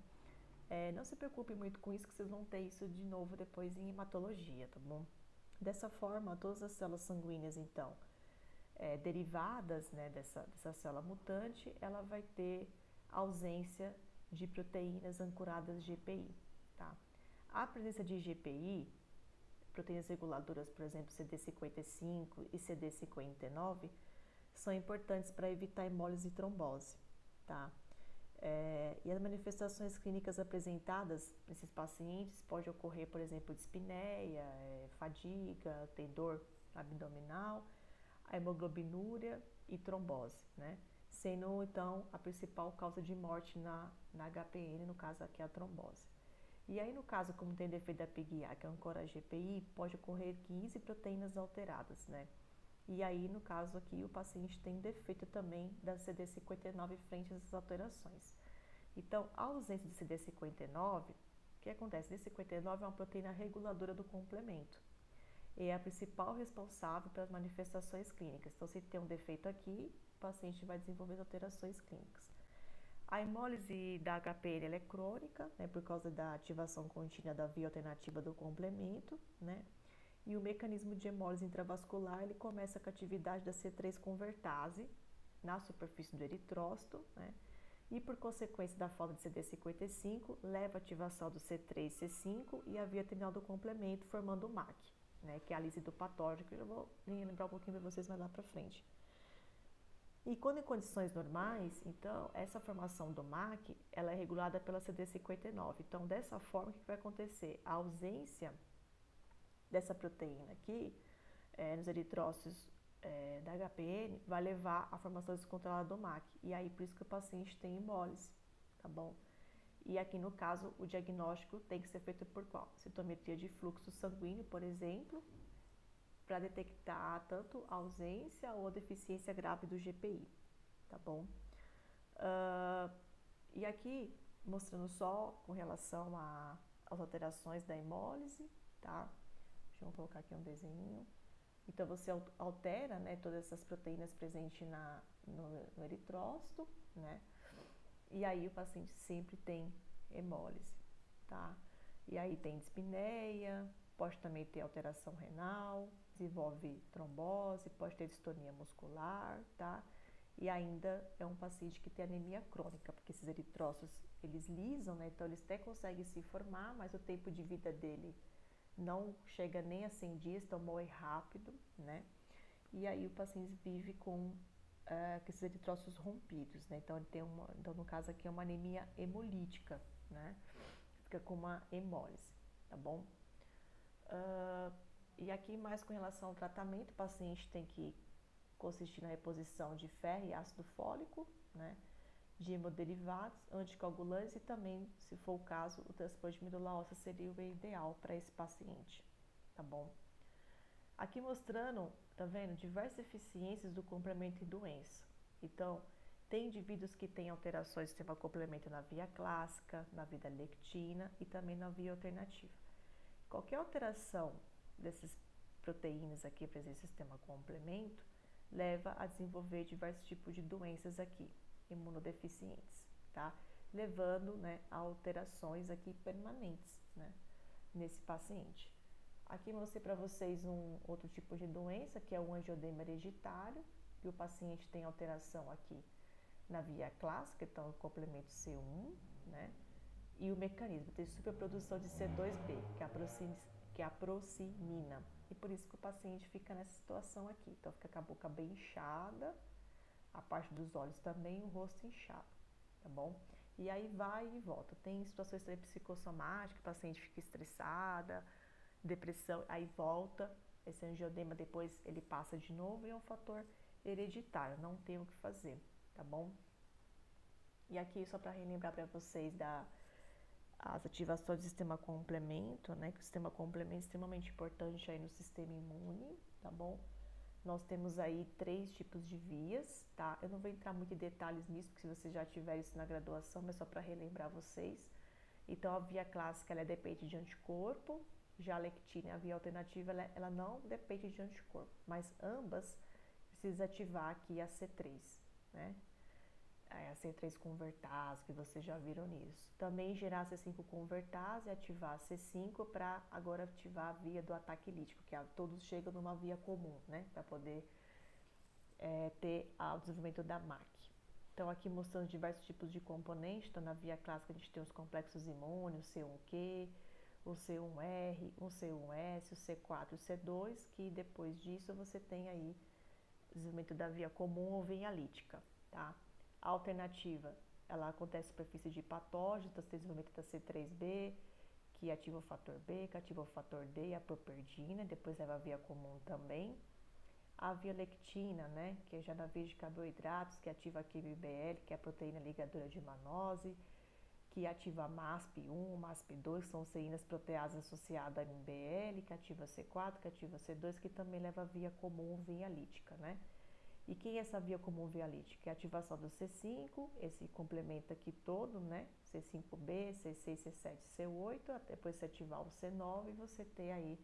Não se preocupe muito com isso, que vocês vão ter isso de novo depois em hematologia, tá bom? Dessa forma, todas as células sanguíneas, então, derivadas, né, dessa célula mutante, ela vai ter ausência de proteínas ancoradas GPI, tá? A presença de GPI, proteínas reguladoras, por exemplo, CD55 e CD59, são importantes para evitar hemólise e trombose, tá? E as manifestações clínicas apresentadas nesses pacientes pode ocorrer, por exemplo, dispneia, fadiga, tem dor abdominal, a hemoglobinúria e trombose, né? Sendo, então, a principal causa de morte na HPN, no caso aqui a trombose. E aí, no caso, como tem defeito da PIGA, que é ancora a GPI, pode ocorrer 15 proteínas alteradas, né? E aí, no caso aqui, o paciente tem defeito também da CD59 frente a essas alterações. Então, a ausência de CD59, o que acontece? CD59 é uma proteína reguladora do complemento. E é a principal responsável pelas manifestações clínicas. Então, se tem um defeito aqui, o paciente vai desenvolver alterações clínicas. A hemólise da HPN ela é crônica, né, por causa da ativação contínua da via alternativa do complemento, né? E o mecanismo de hemólise intravascular, ele começa com a atividade da C3 convertase na superfície do eritrócito, né? E por consequência da falta de CD55, leva à ativação do C3-C5 e a via terminal do complemento, formando o MAC, né? Que é a lísido patógeno, que eu já vou lembrar um pouquinho para vocês mais lá para frente. E quando em condições normais, então, essa formação do MAC, ela é regulada pela CD59. Então, dessa forma, o que vai acontecer? A ausência dessa proteína aqui, nos eritrócitos da HPN, vai levar à formação descontrolada do MAC. E aí, por isso que o paciente tem hemólise, tá bom? E aqui, no caso, o diagnóstico tem que ser feito por qual? Citometria de fluxo sanguíneo, por exemplo, para detectar tanto ausência ou deficiência grave do GPI, tá bom? E aqui, mostrando só com relação às alterações da hemólise, tá? Deixa eu colocar aqui um desenho. Então, você altera, né, todas essas proteínas presentes no eritrócito, né? E aí, o paciente sempre tem hemólise, tá? E aí, tem dispneia, pode também ter alteração renal, desenvolve trombose, pode ter distonia muscular, tá? E ainda é um paciente que tem anemia crônica, porque esses eritrócitos, eles lisam, né? Então, eles até conseguem se formar, mas o tempo de vida dele não chega nem a 100 dias, então morre rápido, né? E aí o paciente vive com esses eritrócitos rompidos, né? Então, ele tem então, no caso aqui, é uma anemia hemolítica, né? Fica com uma hemólise, tá bom? E aqui, mais com relação ao tratamento, o paciente tem que consistir na reposição de ferro e ácido fólico, né? De hemoderivados, anticoagulantes e também, se for o caso, o transplante de medula óssea seria o ideal para esse paciente, tá bom? Aqui mostrando, tá vendo, diversas eficiências do complemento em doença. Então, tem indivíduos que têm alterações do sistema complemento na via clássica, na via lectina e também na via alternativa. Qualquer alteração dessas proteínas aqui presentes no sistema complemento leva a desenvolver diversos tipos de doenças aqui, imunodeficientes, tá? Levando, né, a alterações aqui permanentes, né, nesse paciente. Aqui mostrei para vocês um outro tipo de doença, que é o angiodema hereditário, e o paciente tem alteração aqui na via clássica, então o complemento C1, né? E o mecanismo tem superprodução de C2b, que é a procimina. E por isso que o paciente fica nessa situação aqui. Então fica com a boca bem inchada, a parte dos olhos também, o rosto inchado, tá bom? E aí vai e volta. Tem situações também psicossomáticas, o paciente fica estressada, depressão, aí volta, esse angiodema depois ele passa de novo e é um fator hereditário, não tem o que fazer, tá bom? E aqui só para relembrar para vocês as ativações do sistema complemento, né? Que o sistema complemento é extremamente importante aí no sistema imune, tá bom? Nós temos aí 3 tipos de vias, tá? Eu não vou entrar muito em detalhes nisso, porque se vocês já tiveram isso na graduação, mas só para relembrar vocês. Então, a via clássica, ela depende de anticorpo, já a lectina, a via alternativa, ela não depende de anticorpo, mas ambas precisam ativar aqui a C3, né? A C3 convertase, que vocês já viram nisso. Também gerar C5 convertase e ativar a C5 para agora ativar a via do ataque lítico, que todos chegam numa via comum, né? Para poder ter o desenvolvimento da MAC. Então, aqui mostrando diversos tipos de componentes. Então, na via clássica, a gente tem os complexos imúnes, o C1Q, o C1R, o C1S, o C4 e o C2, que depois disso você tem aí o desenvolvimento da via comum ou via lítica, tá? A alternativa, ela acontece na superfície de patógenos, então você tem desenvolvimento da C3b, que ativa o fator B, que ativa o fator D e a properdina, depois leva a via comum também. A via lectina, né, que é já na via de carboidratos, que ativa a QMBL, que é a proteína ligadora de manose, que ativa a MASP1, MASP2, que são ceínas proteasas associadas a MBL, que ativa C4, que ativa C2, que também leva a via comum, via lítica, né? E quem é essa via comum via lítica? É a ativação do C5, esse complemento aqui todo, né? C5b, C6, C7, C8, depois você ativar o C9 e você ter aí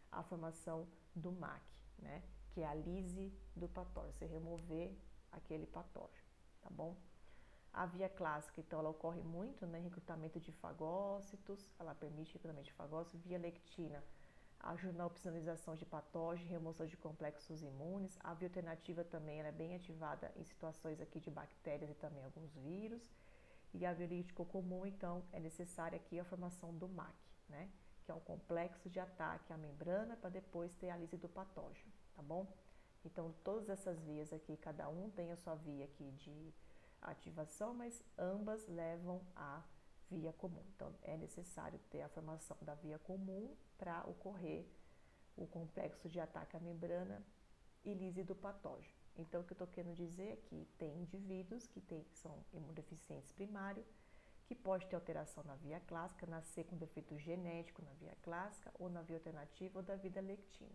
a formação do MAC, né? Que é a lise do patógeno, você remover aquele patógeno, tá bom? A via clássica, então, ela ocorre muito, né? Recrutamento de fagócitos, ela permite recrutamento de fagócitos. Via lectina, ajuda na opsonalização de patógenos, remoção de complexos imunes. A via alternativa também ela é bem ativada em situações aqui de bactérias e também alguns vírus. E a via lítico comum, então, é necessária aqui a formação do MAC, né? Que é um complexo de ataque à membrana para depois ter a lise do patógeno, tá bom? Então, todas essas vias aqui, cada um tem a sua via aqui de ativação, mas ambas levam à via comum. Então, é necessário ter a formação da via comum para ocorrer o complexo de ataque à membrana e lise do patógeno. Então, o que eu estou querendo dizer é que tem indivíduos que são imunodeficientes primários, que pode ter alteração na via clássica, nascer com defeito genético na via clássica, ou na via alternativa, ou da via lectina.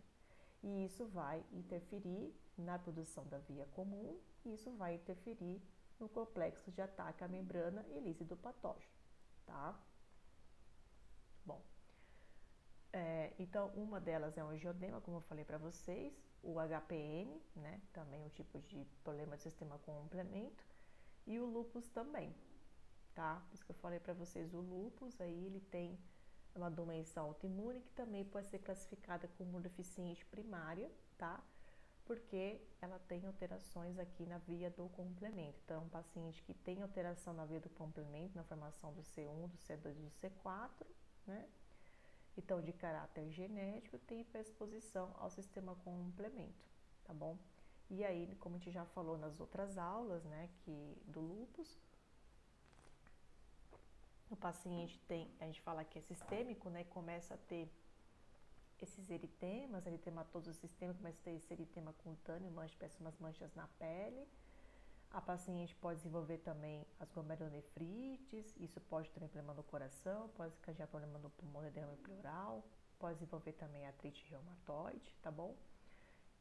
E isso vai interferir na produção da via comum, e isso vai interferir no complexo de ataque à membrana e lise do patógeno, tá? Bom, então uma delas é um angiodema, como eu falei para vocês, o HPN, né? Também um tipo de problema do sistema complemento, e o lúpus também, tá? Por isso que eu falei para vocês, o lúpus aí ele tem uma doença autoimune que também pode ser classificada como deficiente primária, tá? Porque ela tem alterações aqui na via do complemento. Então, um paciente que tem alteração na via do complemento, na formação do C1, do C2 e do C4, né? Então, de caráter genético, tem predisposição ao sistema complemento, tá bom? E aí, como a gente já falou nas outras aulas, né, que do lúpus, o paciente tem, a gente fala que é sistêmico, né, começa a ter esses eritemas, eritematoso sistêmico, começa a ter esse eritema cutâneo, parece umas manchas na pele. A paciente pode desenvolver também as glomerulonefrites, isso pode ter problema no coração, pode causar problema no pulmão, edema pleural, pode desenvolver também artrite reumatoide, tá bom?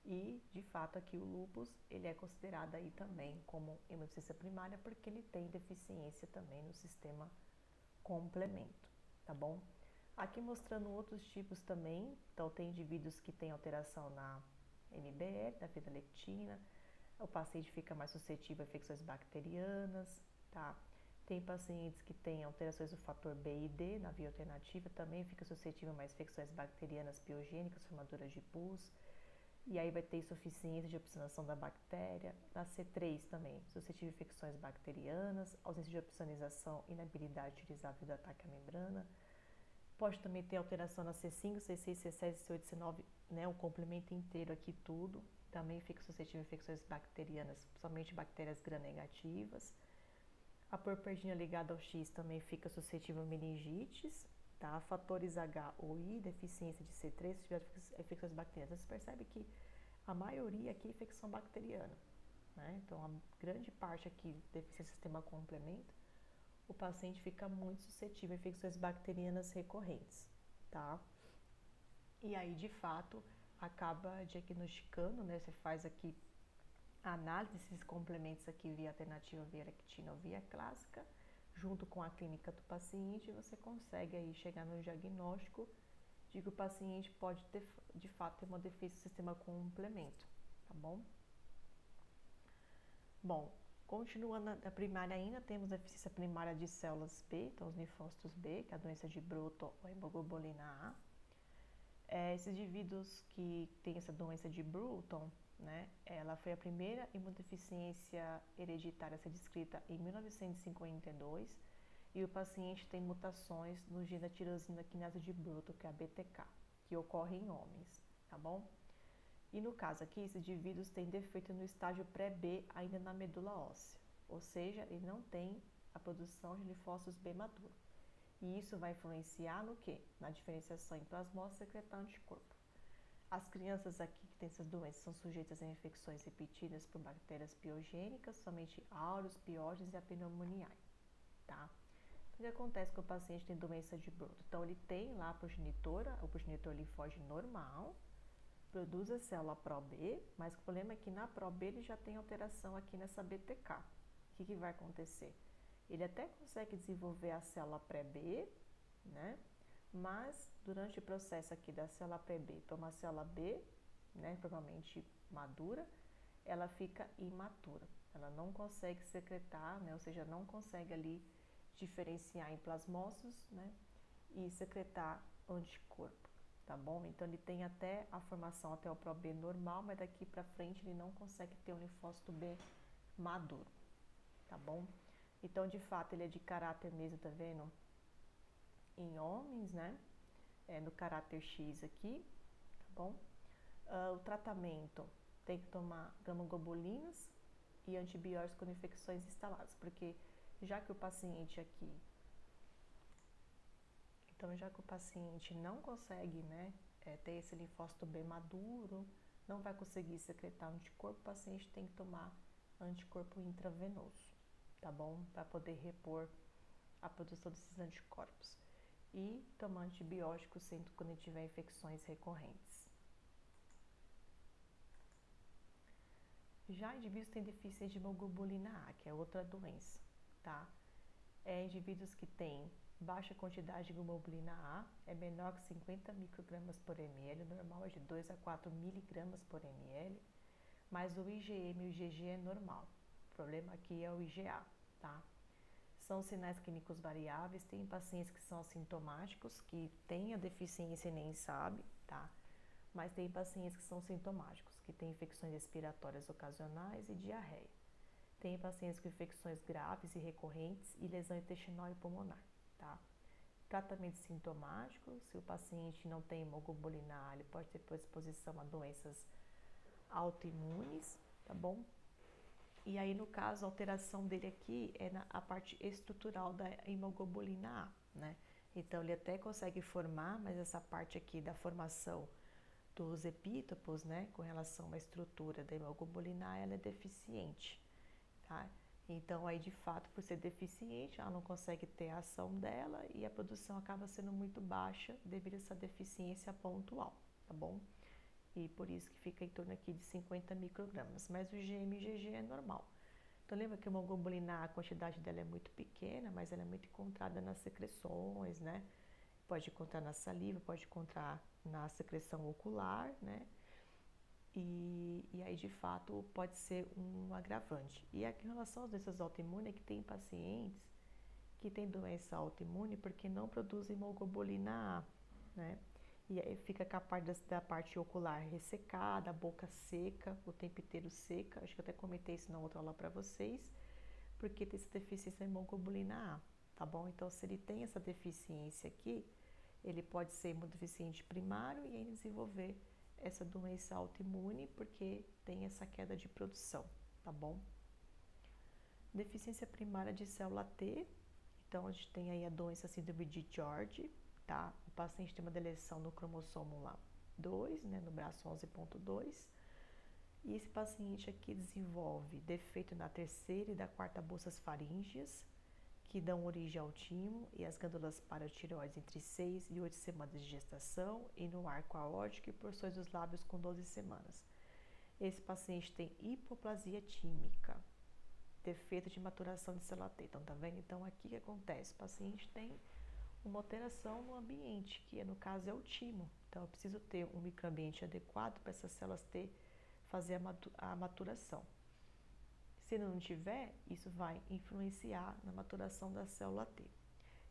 E, de fato, aqui o lúpus, ele é considerado aí também como imunodeficiência primária, porque ele tem deficiência também no sistema complemento, tá bom? Aqui mostrando outros tipos também, então tem indivíduos que têm alteração na MBL, na beta-lectina, o paciente fica mais suscetível a infecções bacterianas, tá? Tem pacientes que têm alterações do fator B e D na via alternativa, também fica suscetível a mais infecções bacterianas biogênicas, formadoras de pus, e aí vai ter insuficiência de opsonização da bactéria. Na C3 também, suscetível a infecções bacterianas, ausência de opsonização, inabilidade de utilizar a via do ataque à membrana. Pode também ter alteração na C5, C6, C7, C8, C9, né, o complemento inteiro aqui tudo. Também fica suscetível a infecções bacterianas, principalmente bactérias gram-negativas. A porperdina ligada ao X também fica suscetível a meningites, tá? Fatores H ou I, deficiência de C3, se tiver infecções bacterianas. Você percebe que a maioria aqui é infecção bacteriana, né? Então, a grande parte aqui de deficiência do sistema complemento, o paciente fica muito suscetível a infecções bacterianas recorrentes, tá? E aí, de fato, acaba diagnosticando, né? Você faz aqui a análise desses complementos aqui via alternativa, via lectina ou via clássica, junto com a clínica do paciente, você consegue aí chegar no diagnóstico de que o paciente pode ter, de fato, ter uma deficiência do sistema complemento, tá bom? Bom, continuando na primária ainda, temos deficiência primária de células B, então os linfócitos B, que é a doença de Bruton ou hemoglobina A. Esses indivíduos que têm essa doença de Bruton, né, ela foi a primeira imunodeficiência hereditária a ser descrita em 1952 e o paciente tem mutações no gene da tirosina quinase de Bruton, que é a BTK, que ocorre em homens, tá bom? E no caso aqui, esses indivíduos têm defeito no estágio pré-B ainda na medula óssea, ou seja, ele não tem a produção de linfócitos B maduro. E isso vai influenciar no quê? Na diferenciação em plasmose secretar anticorpo. As crianças aqui que têm essas doenças são sujeitas a infecções repetidas por bactérias piogênicas, somente aureus, piógenes e a pneumoniae, tá? Então, o que acontece com o paciente que tem doença de Bruton? Então, ele tem lá a progenitora, o progenitor linfóide normal, produz a célula Pro-B, mas o problema é que na Pro-B ele já tem alteração aqui nessa BTK. O que vai acontecer? Ele até consegue desenvolver a célula pré-B, né? Mas durante o processo aqui da célula pré-B para uma célula B, né, provavelmente madura, ela fica imatura. Ela não consegue secretar, né, ou seja, não consegue ali diferenciar em plasmócitos, né, e secretar anticorpo, tá bom? Então ele tem até a formação até o Pro-B normal, mas daqui para frente ele não consegue ter um linfócito B maduro, tá bom? Então, de fato, ele é de caráter mesmo, tá vendo? Em homens, né? No caráter X aqui, tá bom? O tratamento tem que tomar gamma-globulinas e antibióticos quando infecções instaladas, porque já que o paciente aqui, então já que o paciente não consegue, né, ter esse linfócito B maduro, não vai conseguir secretar anticorpo, o paciente tem que tomar anticorpo intravenoso, tá bom? Para poder repor a produção desses anticorpos. E tomar antibióticos sempre quando ele tiver infecções recorrentes. Já indivíduos que têm deficiência de hemoglobina A, que é outra doença, tá? Indivíduos que têm baixa quantidade de hemoglobina A, é menor que 50 microgramas por ml, o normal é de 2 a 4 miligramas por ml, mas o IgM e o IgG é normal. O problema aqui é o IgA, tá? São sinais clínicos variáveis, tem pacientes que são assintomáticos, que têm a deficiência e nem sabe, tá? Mas tem pacientes que são sintomáticos, que têm infecções respiratórias ocasionais e diarreia. Tem pacientes com infecções graves e recorrentes e lesão intestinal e pulmonar, tá? Tratamento sintomático, se o paciente não tem hemoglobina A, ele pode ter exposição a doenças autoimunes, tá bom? E aí, no caso, a alteração dele aqui é a parte estrutural da hemoglobina A, né? Então, ele até consegue formar, mas essa parte aqui da formação dos epítopos, né, com relação à estrutura da hemoglobina A, ela é deficiente, tá? Então, aí, de fato, por ser deficiente, ela não consegue ter a ação dela e a produção acaba sendo muito baixa devido a essa deficiência pontual, tá bom? E por isso que fica em torno aqui de 50 microgramas, mas o IgM e o IgG é normal. Então lembra que a hemoglobina A, a quantidade dela é muito pequena, mas ela é muito encontrada nas secreções, né? Pode encontrar na saliva, pode encontrar na secreção ocular, né? E aí de fato pode ser um agravante. E aqui em relação às doenças autoimunes, é que tem pacientes que têm doença autoimune porque não produzem hemoglobina A, né? E aí fica com a parte da parte ocular ressecada, a boca seca, o tempo inteiro seca. Acho que eu até comentei isso na outra aula para vocês, porque tem essa deficiência de hemoglobina A, tá bom? Então, se ele tem essa deficiência aqui, ele pode ser imunodeficiente primário e ainda desenvolver essa doença autoimune, porque tem essa queda de produção, tá bom? Deficiência primária de célula T, então a gente tem aí a doença síndrome de George, tá? O paciente tem uma deleção no cromossomo lá 2, né, no braço 11.2, E esse paciente aqui desenvolve defeito na terceira e da quarta bolsas faríngeas, que dão origem ao timo e às glândulas paratireoides entre 6 e 8 semanas de gestação e no arco aórtico e porções dos lábios com 12 semanas. Esse paciente tem hipoplasia tímica, defeito de maturação de célula T. Então, tá vendo? Então, aqui o que acontece? O paciente tem uma alteração no ambiente, que no caso é o timo. Então, eu preciso ter um microambiente adequado para essas células T fazer a maturação. Se não tiver, isso vai influenciar na maturação da célula T.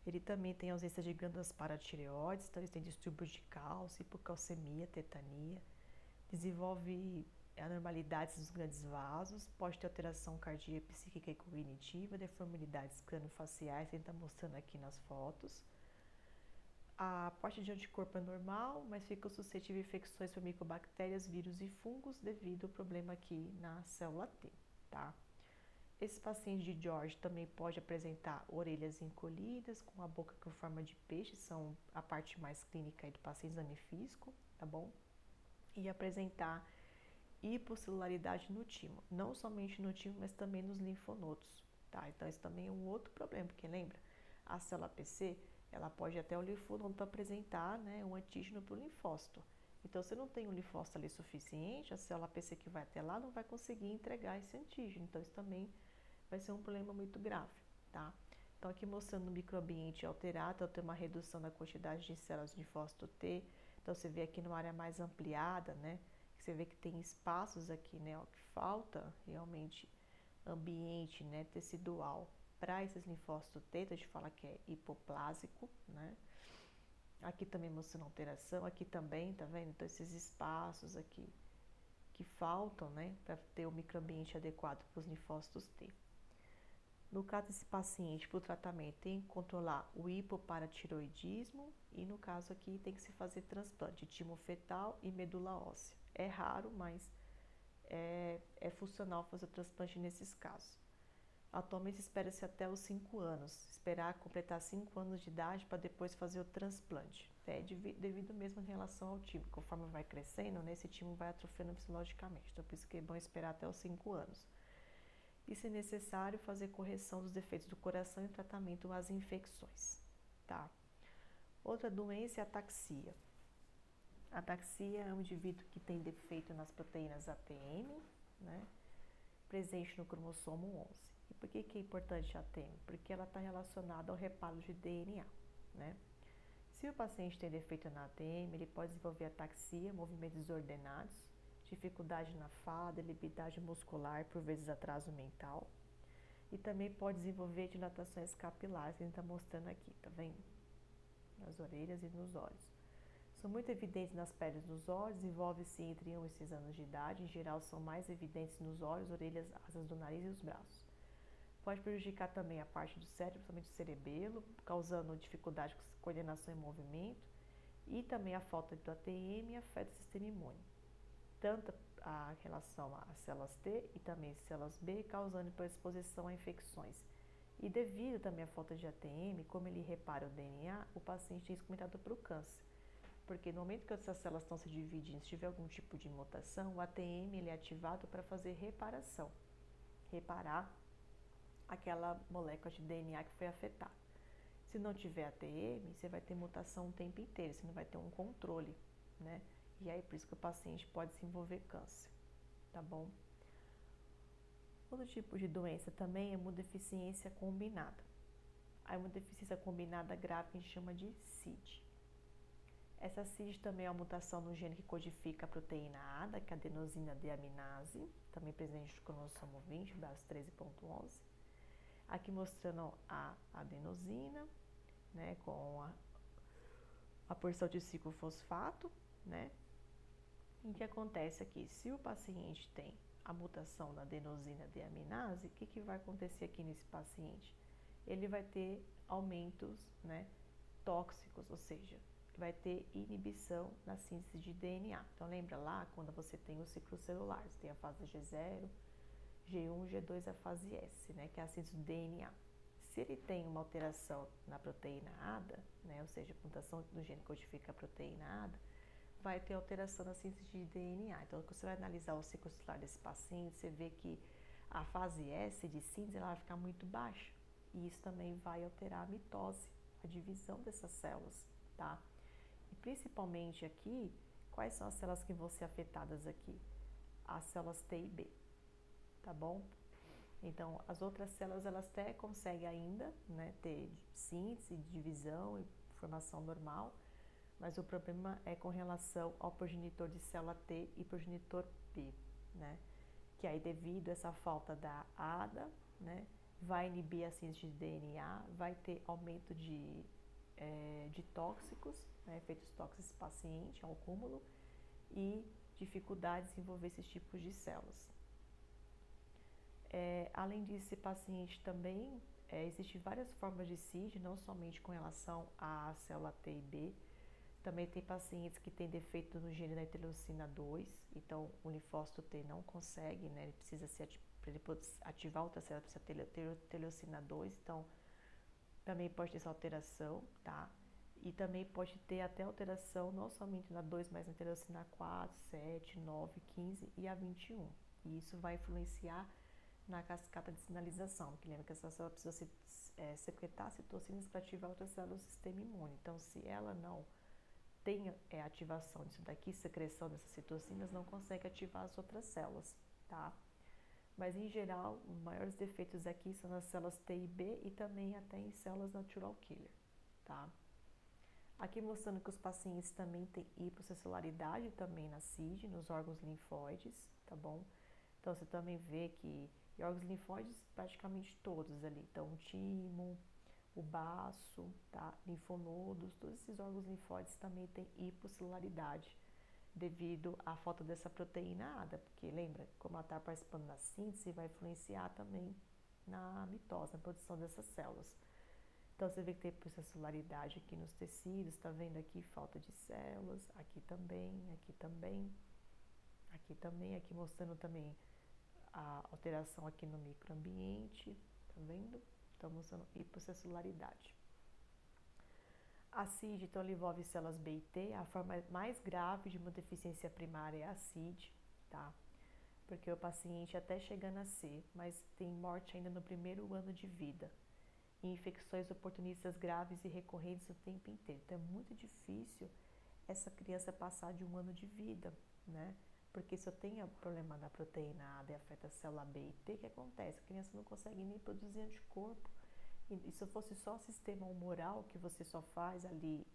Ele também tem ausência de glândulas paratireoides, então ele tem distúrbios de cálcio, hipocalcemia, tetania, desenvolve anormalidades dos grandes vasos, pode ter alteração cardíaca, psíquica e cognitiva, deformidades craniofaciais, que a gente está mostrando aqui nas fotos. A parte de anticorpo é normal, mas fica suscetível a infecções por micobactérias, vírus e fungos devido ao problema aqui na célula T, tá? Esse paciente de George também pode apresentar orelhas encolhidas, com a boca com forma de peixe, são a parte mais clínica aí do paciente exame físico, tá bom? E apresentar hipocelularidade no timo, não somente no timo, mas também nos linfonodos, tá? Então, esse também é um outro problema, porque lembra, a célula PC, ela pode até o linfonodo apresentar, né, um antígeno para o linfócito. Então, se não tem um linfócito ali suficiente, a célula PC que vai até lá não vai conseguir entregar esse antígeno. Então, isso também vai ser um problema muito grave, tá? Então, aqui mostrando o microambiente alterado, então tem uma redução da quantidade de células de linfócito T. Então, você vê aqui numa área mais ampliada, né? Você vê que tem espaços aqui, né? Ó, que falta realmente ambiente, né, tecidual para esses linfócitos T, então a gente fala que é hipoplásico, né? Aqui também mostrando alteração, aqui também, tá vendo? Então, esses espaços aqui que faltam, né, para ter o microambiente adequado para os linfócitos T. No caso desse paciente, para o tratamento, tem que controlar o hipoparatiroidismo e, no caso aqui, tem que se fazer transplante de timo fetal e medula óssea. É raro, mas é funcional fazer o transplante nesses casos. Atualmente espera-se até os 5 anos, esperar completar 5 anos de idade para depois fazer o transplante. Devido mesmo em relação ao timo, conforme vai crescendo, né, esse timo vai atrofiando fisiologicamente, então por isso que é bom esperar até os 5 anos. E, se necessário, fazer correção dos defeitos do coração e tratamento às infecções, tá? Outra doença é a ataxia. A ataxia é um indivíduo que tem defeito nas proteínas ATM, né, presente no cromossomo 11. E por que é importante a ATM? Porque ela está relacionada ao reparo de DNA, né? Se o paciente tem defeito na ATM, ele pode desenvolver ataxia, movimentos desordenados, dificuldade na fala, debilidade muscular, por vezes atraso mental. E também pode desenvolver dilatações capilares, que a gente está mostrando aqui, tá vendo? Nas orelhas e nos olhos. São muito evidentes nas peles dos olhos, desenvolve-se entre 1 e 6 anos de idade. Em geral, são mais evidentes nos olhos, orelhas, asas do nariz e os braços. Pode prejudicar também a parte do cérebro, principalmente o cerebelo, causando dificuldade com coordenação e movimento. E também a falta do ATM afeta o sistema imune, tanto a relação às células T e também células B, causando exposição a infecções. E devido também à falta de ATM, como ele repara o DNA, o paciente tem risco para o câncer. Porque no momento que essas células estão se dividindo, se tiver algum tipo de mutação, o ATM ele é ativado para fazer reparação, reparar aquela molécula de DNA que foi afetada. Se não tiver ATM, você vai ter mutação o tempo inteiro, você não vai ter um controle, né? E aí, por isso que o paciente pode desenvolver câncer, tá bom? Outro tipo de doença também é imunodeficiência combinada. A imunodeficiência combinada grave que a gente chama de CID. Essa CID também é uma mutação no gene que codifica a proteína ADA, que é a adenosina deaminase, também presente no cromossomo 20, base 13.11. Aqui mostrando a adenosina, né, com a porção de ciclofosfato, né? E o que acontece aqui? Se o paciente tem a mutação na adenosina deaminase, o que vai acontecer aqui nesse paciente? Ele vai ter aumentos, né, tóxicos, ou seja, vai ter inibição na síntese de DNA. Então, lembra lá quando você tem o ciclo celular, você tem a fase G0, G1, G2, a fase S, né, que é a síntese do DNA. Se ele tem uma alteração na proteína ADA, né, ou seja, a mutação do gene que codifica a proteína ADA, vai ter alteração na síntese de DNA. Então, quando você vai analisar o ciclo celular desse paciente, você vê que a fase S de síntese ela vai ficar muito baixa. E isso também vai alterar a mitose, a divisão dessas células, tá? E principalmente aqui, quais são as células que vão ser afetadas aqui? As células T e B, tá bom? Então, as outras células, elas até conseguem ainda, né, ter síntese, divisão e formação normal, mas o problema é com relação ao progenitor de célula T e progenitor B, né? Que aí, devido a essa falta da ADA, né, vai inibir a síntese de DNA, vai ter aumento de tóxicos, né, efeitos tóxicos nesse paciente, ao cúmulo, e dificuldades em desenvolver esses tipos de células. Além disso, esse paciente também, existem várias formas de CID, não somente com relação à célula T e B. Também tem pacientes que têm defeito no gene da interleucina 2, então o linfócito T não consegue, né? Ele precisa para ele poder ativar outra célula, precisa ter interleucina 2, então também pode ter essa alteração, tá? E também pode ter até alteração não somente na 2, mas na interleucina 4, 7, 9, 15 e a 21. E isso vai influenciar na cascata de sinalização, porque lembra que essa célula precisa secretar citocinas para ativar outras células do sistema imune. Então, se ela não tem ativação disso daqui, secreção dessas citocinas, não consegue ativar as outras células, tá? Mas, em geral, os maiores defeitos aqui são nas células T e B e também até em células natural killer, tá? Aqui mostrando que os pacientes também têm hipocelularidade também na CID, nos órgãos linfóides, tá bom? Então, você também vê que em órgãos linfóides, praticamente todos ali. Então, o timo, o baço, tá? Linfonodos, todos esses órgãos linfóides também têm hipocelularidade devido à falta dessa proteína ADA, porque lembra, como ela está participando da síntese, vai influenciar também na mitose, na produção dessas células. Então, você vê que tem hipocelularidade aqui nos tecidos, tá vendo aqui falta de células, aqui também, aqui também, aqui também, aqui mostrando também a alteração aqui no microambiente, tá vendo? Estamos mostrando hipocelularidade. A CID, então, ela envolve células B e T. A forma mais grave de uma deficiência primária é a CID, tá? Porque o paciente até chega a nascer, mas tem morte ainda no primeiro ano de vida. E infecções oportunistas graves e recorrentes o tempo inteiro. Então, é muito difícil essa criança passar de um ano de vida, né? Porque se eu tenho problema na proteína A e afeta a célula B e T, o que acontece? A criança não consegue nem produzir anticorpo. E se fosse só sistema humoral, que você só faz ali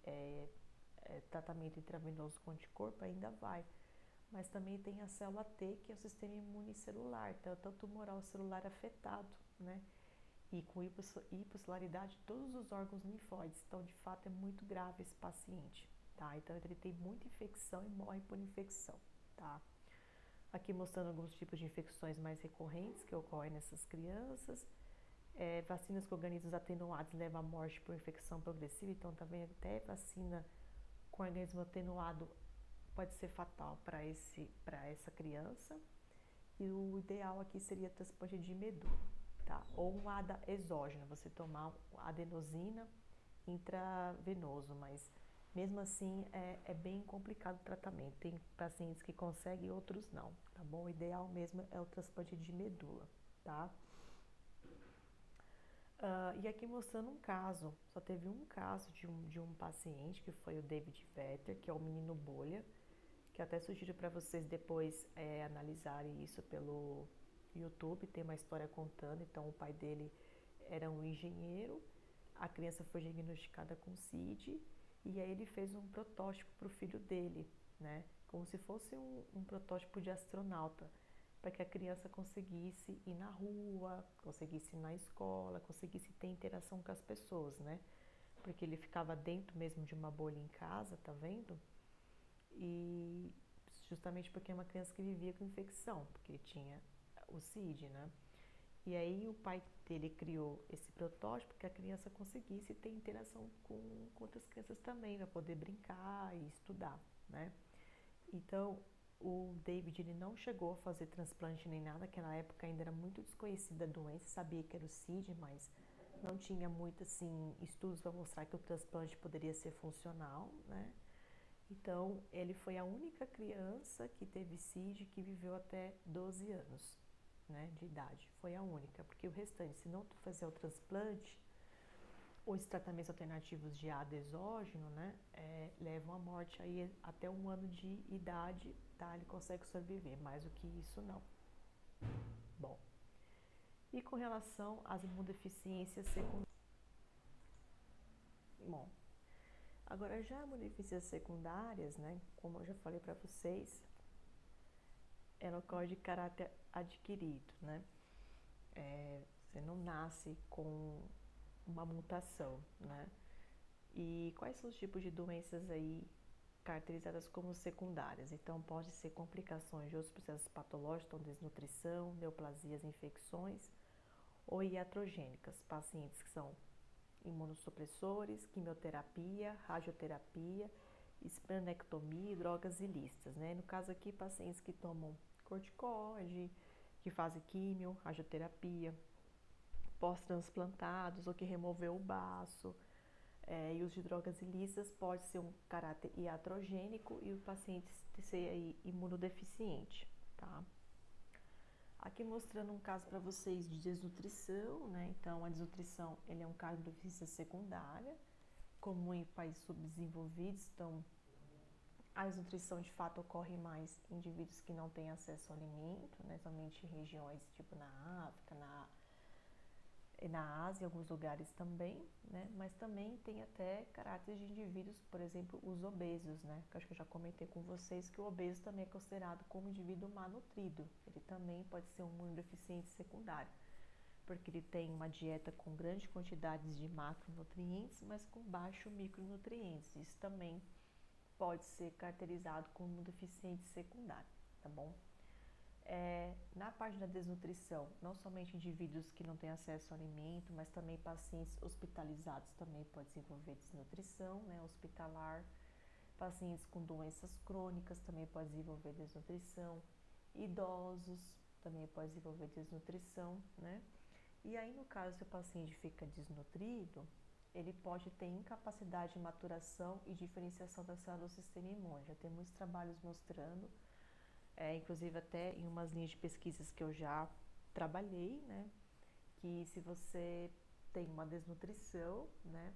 tratamento intravenoso com anticorpo, ainda vai. Mas também tem a célula T, que é o sistema imunicelular, então tanto humoral celular afetado, né? E com hipocelularidade todos os órgãos linfóides. Então, de fato, é muito grave esse paciente, tá? Então, ele tem muita infecção e morre por infecção, tá? Aqui mostrando alguns tipos de infecções mais recorrentes que ocorrem nessas crianças. Vacinas com organismos atenuados levam à morte por infecção progressiva. Então, tá vendo? Até vacina com organismo atenuado pode ser fatal para essa criança. E o ideal aqui seria transplante de medula, tá? Ou um ADA exógeno, você tomar adenosina intravenoso, mas mesmo assim é bem complicado o tratamento. Tem pacientes que conseguem, outros não, tá bom? O ideal mesmo é o transplante de medula, tá? E aqui mostrando um caso, só teve um caso de um paciente, que foi o David Vetter, que é o menino bolha, que eu até sugiro para vocês depois analisarem isso pelo YouTube, tem uma história contando. Então, o pai dele era um engenheiro, a criança foi diagnosticada com CID, e aí ele fez um protótipo para o filho dele, né? Como se fosse um protótipo de astronauta, para que a criança conseguisse ir na rua, conseguisse ir na escola, conseguisse ter interação com as pessoas, né? Porque ele ficava dentro mesmo de uma bolha em casa, tá vendo? E justamente porque é uma criança que vivia com infecção, porque tinha o CID, né? E aí o pai dele criou esse protótipo que a criança conseguisse ter interação com outras crianças também, para poder brincar e estudar, né? Então, o David, ele não chegou a fazer transplante nem nada, que na época ainda era muito desconhecida a doença, sabia que era o CID, mas não tinha muito, assim, estudos para mostrar que o transplante poderia ser funcional, né? Então, ele foi a única criança que teve CID que viveu até 12 anos, né, de idade. Foi a única, porque o restante, se não fazer o transplante, ou esses tratamentos alternativos de ADA exógeno, né, levam à morte aí até 1 ano de idade, tá? Ele consegue sobreviver, mais do que isso não. Bom, e com relação às imunodeficiências secundárias? Bom, agora já imunodeficiências secundárias, né, como eu já falei para vocês, ela ocorre de caráter adquirido, né? Você não nasce com uma mutação, né? E quais são os tipos de doenças aí caracterizadas como secundárias? Então, pode ser complicações de outros processos patológicos, então desnutrição, neoplasias, infecções, ou iatrogênicas, pacientes que são imunossupressores, quimioterapia, radioterapia, esplenectomia, drogas ilícitas, né? No caso aqui, pacientes que tomam corticoide, que fazem quimio, radioterapia, pós-transplantados ou que removeu o baço, e uso de drogas ilícitas pode ser um caráter iatrogênico e o paciente ser aí imunodeficiente, tá? Aqui mostrando um caso para vocês de desnutrição, né? Então, a desnutrição ele é um caso de deficiência secundária, comum em países subdesenvolvidos. Então, a desnutrição de fato ocorre mais em indivíduos que não têm acesso ao alimento, né? Somente em regiões tipo na África, na Ásia, em alguns lugares também, né? Mas também tem até caráteres de indivíduos, por exemplo, os obesos, né? Que eu acho que eu já comentei com vocês que o obeso também é considerado como indivíduo malnutrido. Ele também pode ser um imunodeficiente secundário, porque ele tem uma dieta com grandes quantidades de macronutrientes, mas com baixo micronutrientes. Isso também pode ser caracterizado como um deficiente secundário, tá bom? Na parte da desnutrição, não somente indivíduos que não têm acesso ao alimento, mas também pacientes hospitalizados também podem desenvolver desnutrição, né, hospitalar. Pacientes com doenças crônicas também podem desenvolver desnutrição. Idosos também podem desenvolver desnutrição, né? E aí, no caso, se o paciente fica desnutrido, ele pode ter incapacidade de maturação e diferenciação das células do sistema imune. Já tem muitos trabalhos mostrando, inclusive até em umas linhas de pesquisas que eu já trabalhei, né, que se você tem uma desnutrição, né,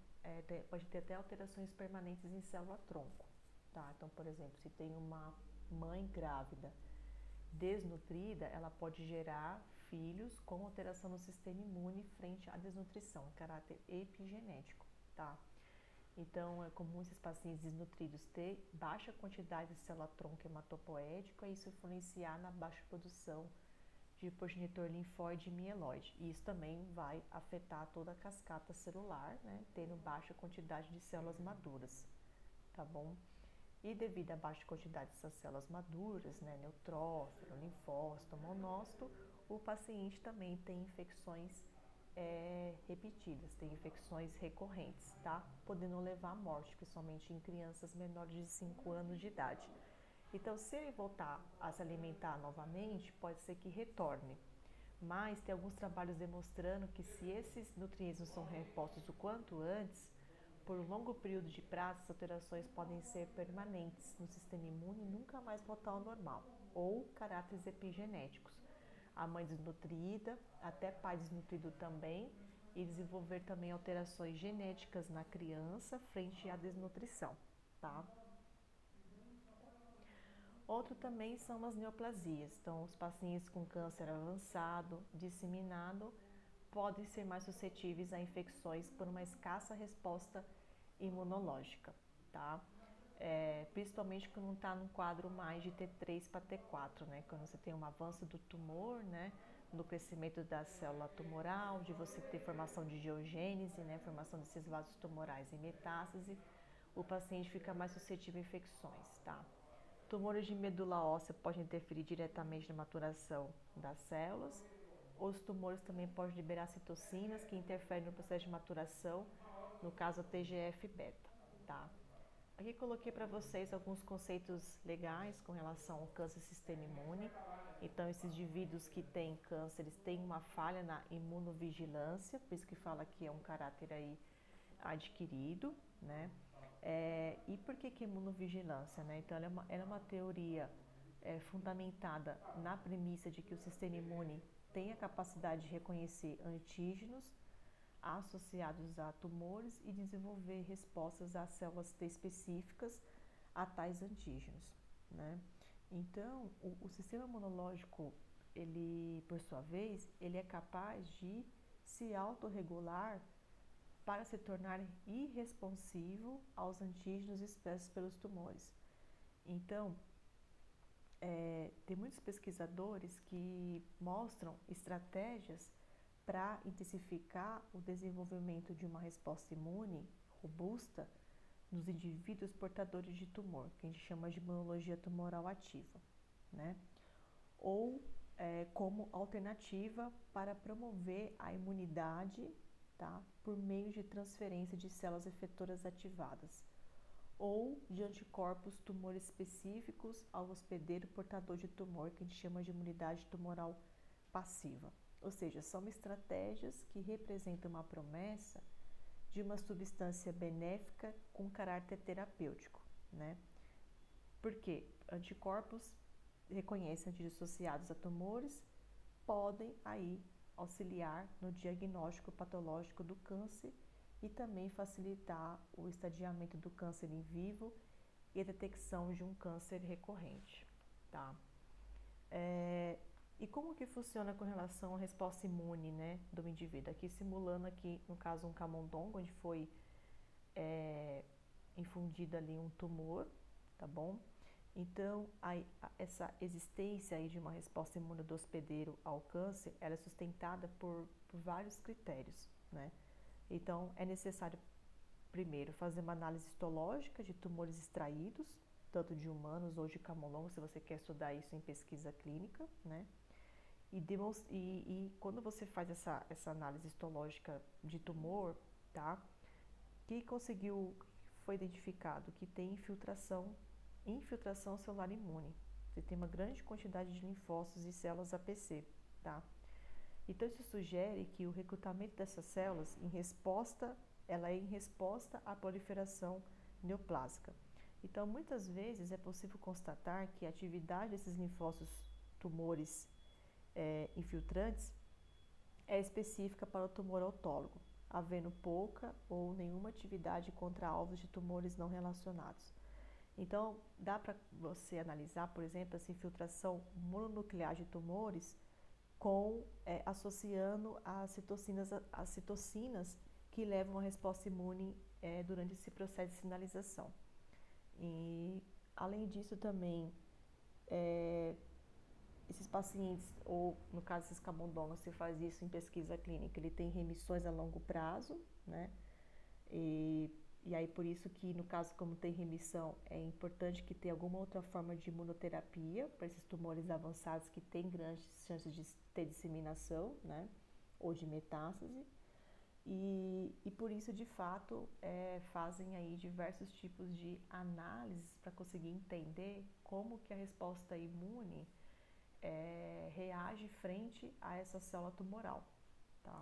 pode ter até alterações permanentes em célula-tronco, tá? Então, por exemplo, se tem uma mãe grávida desnutrida, ela pode gerar filhos com alteração no sistema imune frente à desnutrição, em caráter epigenético, tá? Então, é comum esses pacientes desnutridos ter baixa quantidade de célula-tronco hematopoética e isso influenciar na baixa produção de progenitor linfóide e mieloide. E isso também vai afetar toda a cascata celular, né, tendo baixa quantidade de células maduras, tá bom? E devido à baixa quantidade dessas células maduras, né, neutrófilo, linfócito, monócito, o paciente também tem infecções repetidas, tem infecções recorrentes, tá? Podendo levar à morte, principalmente em crianças menores de 5 anos de idade. Então, se ele voltar a se alimentar novamente, pode ser que retorne. Mas tem alguns trabalhos demonstrando que se esses nutrientes não são repostos o quanto antes, por um longo período de prazo, as alterações podem ser permanentes no sistema imune e nunca mais voltar ao normal, ou caráteres epigenéticos. A mãe desnutrida, até pai desnutrido também, e desenvolver também alterações genéticas na criança frente à desnutrição, tá? Outro também são as neoplasias. Então, os pacientes com câncer avançado, disseminado, podem ser mais suscetíveis a infecções por uma escassa resposta imunológica, tá? Principalmente quando está num quadro mais de T3 para T4, né? Quando você tem um avanço do tumor, né? No crescimento da célula tumoral, de você ter formação de geogênese, né? Formação desses vasos tumorais em metástase, o paciente fica mais suscetível a infecções, tá? Tumores de medula óssea podem interferir diretamente na maturação das células. Os tumores também podem liberar citocinas que interferem no processo de maturação, no caso a TGF-beta, tá? Aqui coloquei para vocês alguns conceitos legais com relação ao câncer sistema imune. Então, esses indivíduos que têm câncer, eles têm uma falha na imunovigilância, por isso que fala que é um caráter aí adquirido, né? E por que imunovigilância, né? Então, ela é uma teoria fundamentada na premissa de que o sistema imune tem a capacidade de reconhecer antígenos associados a tumores e desenvolver respostas às células T específicas a tais antígenos, né? Então, o sistema imunológico, ele, por sua vez, ele é capaz de se autorregular para se tornar irresponsivo aos antígenos expressos pelos tumores. Então, tem muitos pesquisadores que mostram estratégias para intensificar o desenvolvimento de uma resposta imune robusta nos indivíduos portadores de tumor, que a gente chama de imunologia tumoral ativa, né? Ou como alternativa para promover a imunidade, tá? Por meio de transferência de células efetoras ativadas, ou de anticorpos tumor específicos ao hospedeiro portador de tumor, que a gente chama de imunidade tumoral passiva. Ou seja, são estratégias que representam uma promessa de uma substância benéfica com caráter terapêutico, né? Porque anticorpos reconhecem antígenos associados a tumores, podem aí auxiliar no diagnóstico patológico do câncer e também facilitar o estadiamento do câncer em vivo e a detecção de um câncer recorrente, tá? E como que funciona com relação à resposta imune, né, do indivíduo? Aqui simulando aqui, no caso, um camundongo, onde foi infundido ali um tumor, tá bom? Então, essa existência aí de uma resposta imune do hospedeiro ao câncer, ela é sustentada por vários critérios, né? Então, é necessário, primeiro, fazer uma análise histológica de tumores extraídos, tanto de humanos ou de camundongos, se você quer estudar isso em pesquisa clínica, né? E quando você faz essa análise histológica de tumor, tá? Que foi identificado que tem infiltração celular imune. Você tem uma grande quantidade de linfócitos e células APC, tá? Então, isso sugere que o recrutamento dessas células ela é em resposta à proliferação neoplásica. Então, muitas vezes é possível constatar que a atividade desses linfócitos tumores infiltrantes é específica para o tumor autólogo, havendo pouca ou nenhuma atividade contra alvos de tumores não relacionados. Então, dá para você analisar, por exemplo, essa infiltração mononuclear de tumores associando as citocinas que levam à resposta imune durante esse processo de sinalização. E, além disso, também, esses pacientes, ou no caso esses camundongos, se faz isso em pesquisa clínica, ele tem remissões a longo prazo, né? E aí, por isso que, no caso, como tem remissão, é importante que tenha alguma outra forma de imunoterapia para esses tumores avançados que têm grandes chances de ter disseminação, né? Ou de metástase. E por isso, de fato, fazem aí diversos tipos de análises para conseguir entender como que a resposta imune reage frente a essa célula tumoral, tá?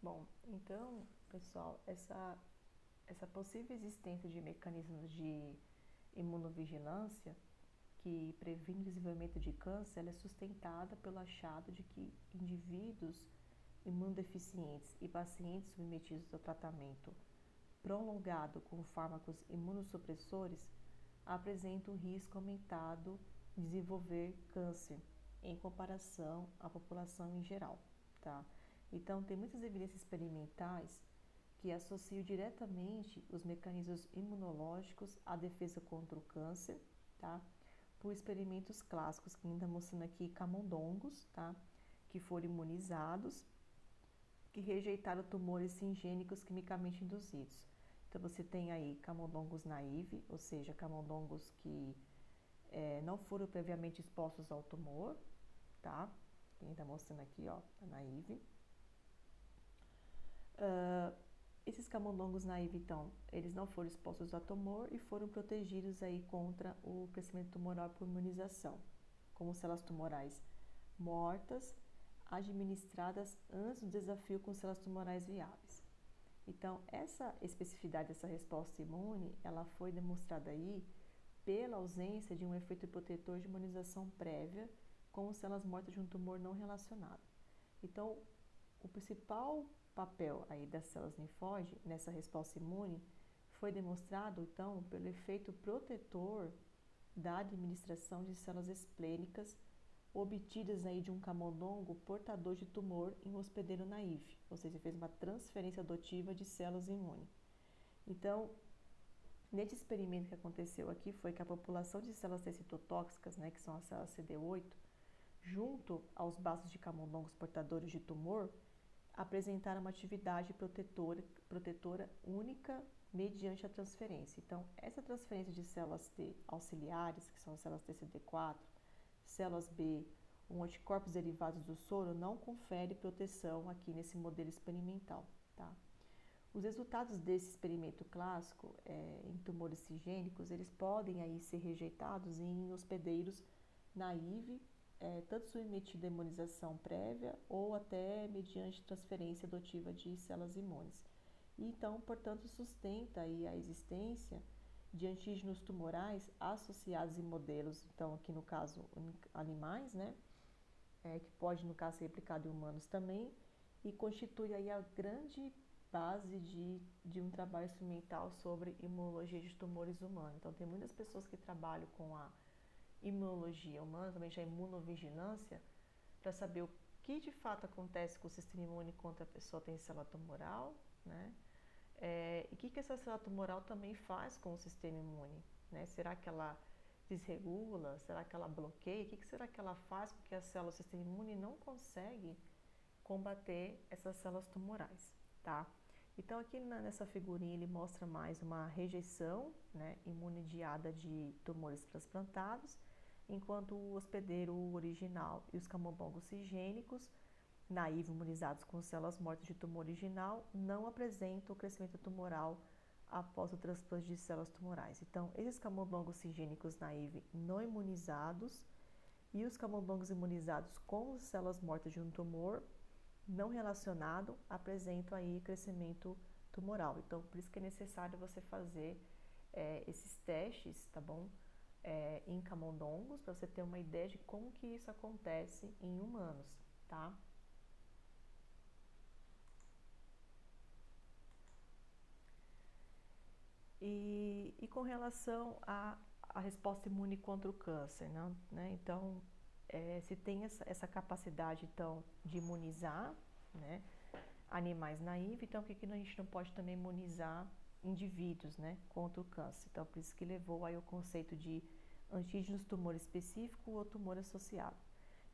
Bom, então, pessoal, essa possível existência de mecanismos de imunovigilância que previne o desenvolvimento de câncer, ela é sustentada pelo achado de que indivíduos imunodeficientes e pacientes submetidos ao tratamento prolongado com fármacos imunossupressores apresentam um risco aumentado de desenvolver câncer em comparação à população em geral, tá? Então, tem muitas evidências experimentais que associam diretamente os mecanismos imunológicos à defesa contra o câncer, tá? Por experimentos clássicos, que ainda mostrando aqui camundongos, tá? Que foram imunizados, que rejeitaram tumores singênicos quimicamente induzidos. Então, você tem aí camundongos naive, ou seja, camundongos que não foram previamente expostos ao tumor, tá? Ainda mostrando aqui, ó, a naive. Esses camundongos naive, então, eles não foram expostos ao tumor e foram protegidos aí contra o crescimento tumoral por imunização, como células tumorais mortas, administradas antes do desafio com células tumorais viáveis. Então, essa especificidade dessa resposta imune, ela foi demonstrada aí pela ausência de um efeito protetor de imunização prévia com células mortas de um tumor não relacionado. Então, o principal papel aí das células linfóide nessa resposta imune foi demonstrado, então, pelo efeito protetor da administração de células esplênicas obtidas aí de um camundongo portador de tumor em um hospedeiro naive, ou seja, fez uma transferência adotiva de células imunes. Então, nesse experimento que aconteceu aqui foi que a população de células T citotóxicas, né, que são as células CD8, junto aos baços de camundongos portadores de tumor, apresentaram uma atividade protetora única mediante a transferência. Então, essa transferência de células T auxiliares, que são as células TCD4, células B, anticorpos derivados do soro, não confere proteção aqui nesse modelo experimental, tá? Os resultados desse experimento clássico em tumores cisgênicos, eles podem aí ser rejeitados em hospedeiros naive, tanto submetido à imunização prévia ou até mediante transferência adotiva de células imunes. E então, portanto, sustenta aí a existência de antígenos tumorais associados em modelos, então aqui no caso animais, né, que pode no caso ser replicado em humanos também, e constitui aí a grande base de um trabalho experimental sobre imunologia de tumores humanos. Então tem muitas pessoas que trabalham com a imunologia humana, também já imunovigilância, para saber o que de fato acontece com o sistema imune quando a pessoa tem célula tumoral, né? E o que essa célula tumoral também faz com o sistema imune, né? Será que ela desregula? Será que ela bloqueia? O que será que ela faz com que a célula do sistema imune não consegue combater essas células tumorais, tá? Então aqui nessa figurinha ele mostra mais uma rejeição, né, imunodiada de tumores transplantados, enquanto o hospedeiro original e os camundongos cisgênicos naive imunizados com células mortas de tumor original não apresentam crescimento tumoral após o transplante de células tumorais. Então, esses camundongos cisgênicos naive não imunizados e os camundongos imunizados com células mortas de um tumor não relacionado apresentam aí crescimento tumoral. Então, por isso que é necessário você fazer esses testes, tá bom? Em camundongos, para você ter uma ideia de como que isso acontece em humanos, tá? E com relação à resposta imune contra o câncer, né? Então, se tem essa capacidade, então, de imunizar, né, animais naivos, então, por que a gente não pode também imunizar indivíduos, né, contra o câncer? Então, por isso que levou aí o conceito de antígenos tumor específico ou tumor associado.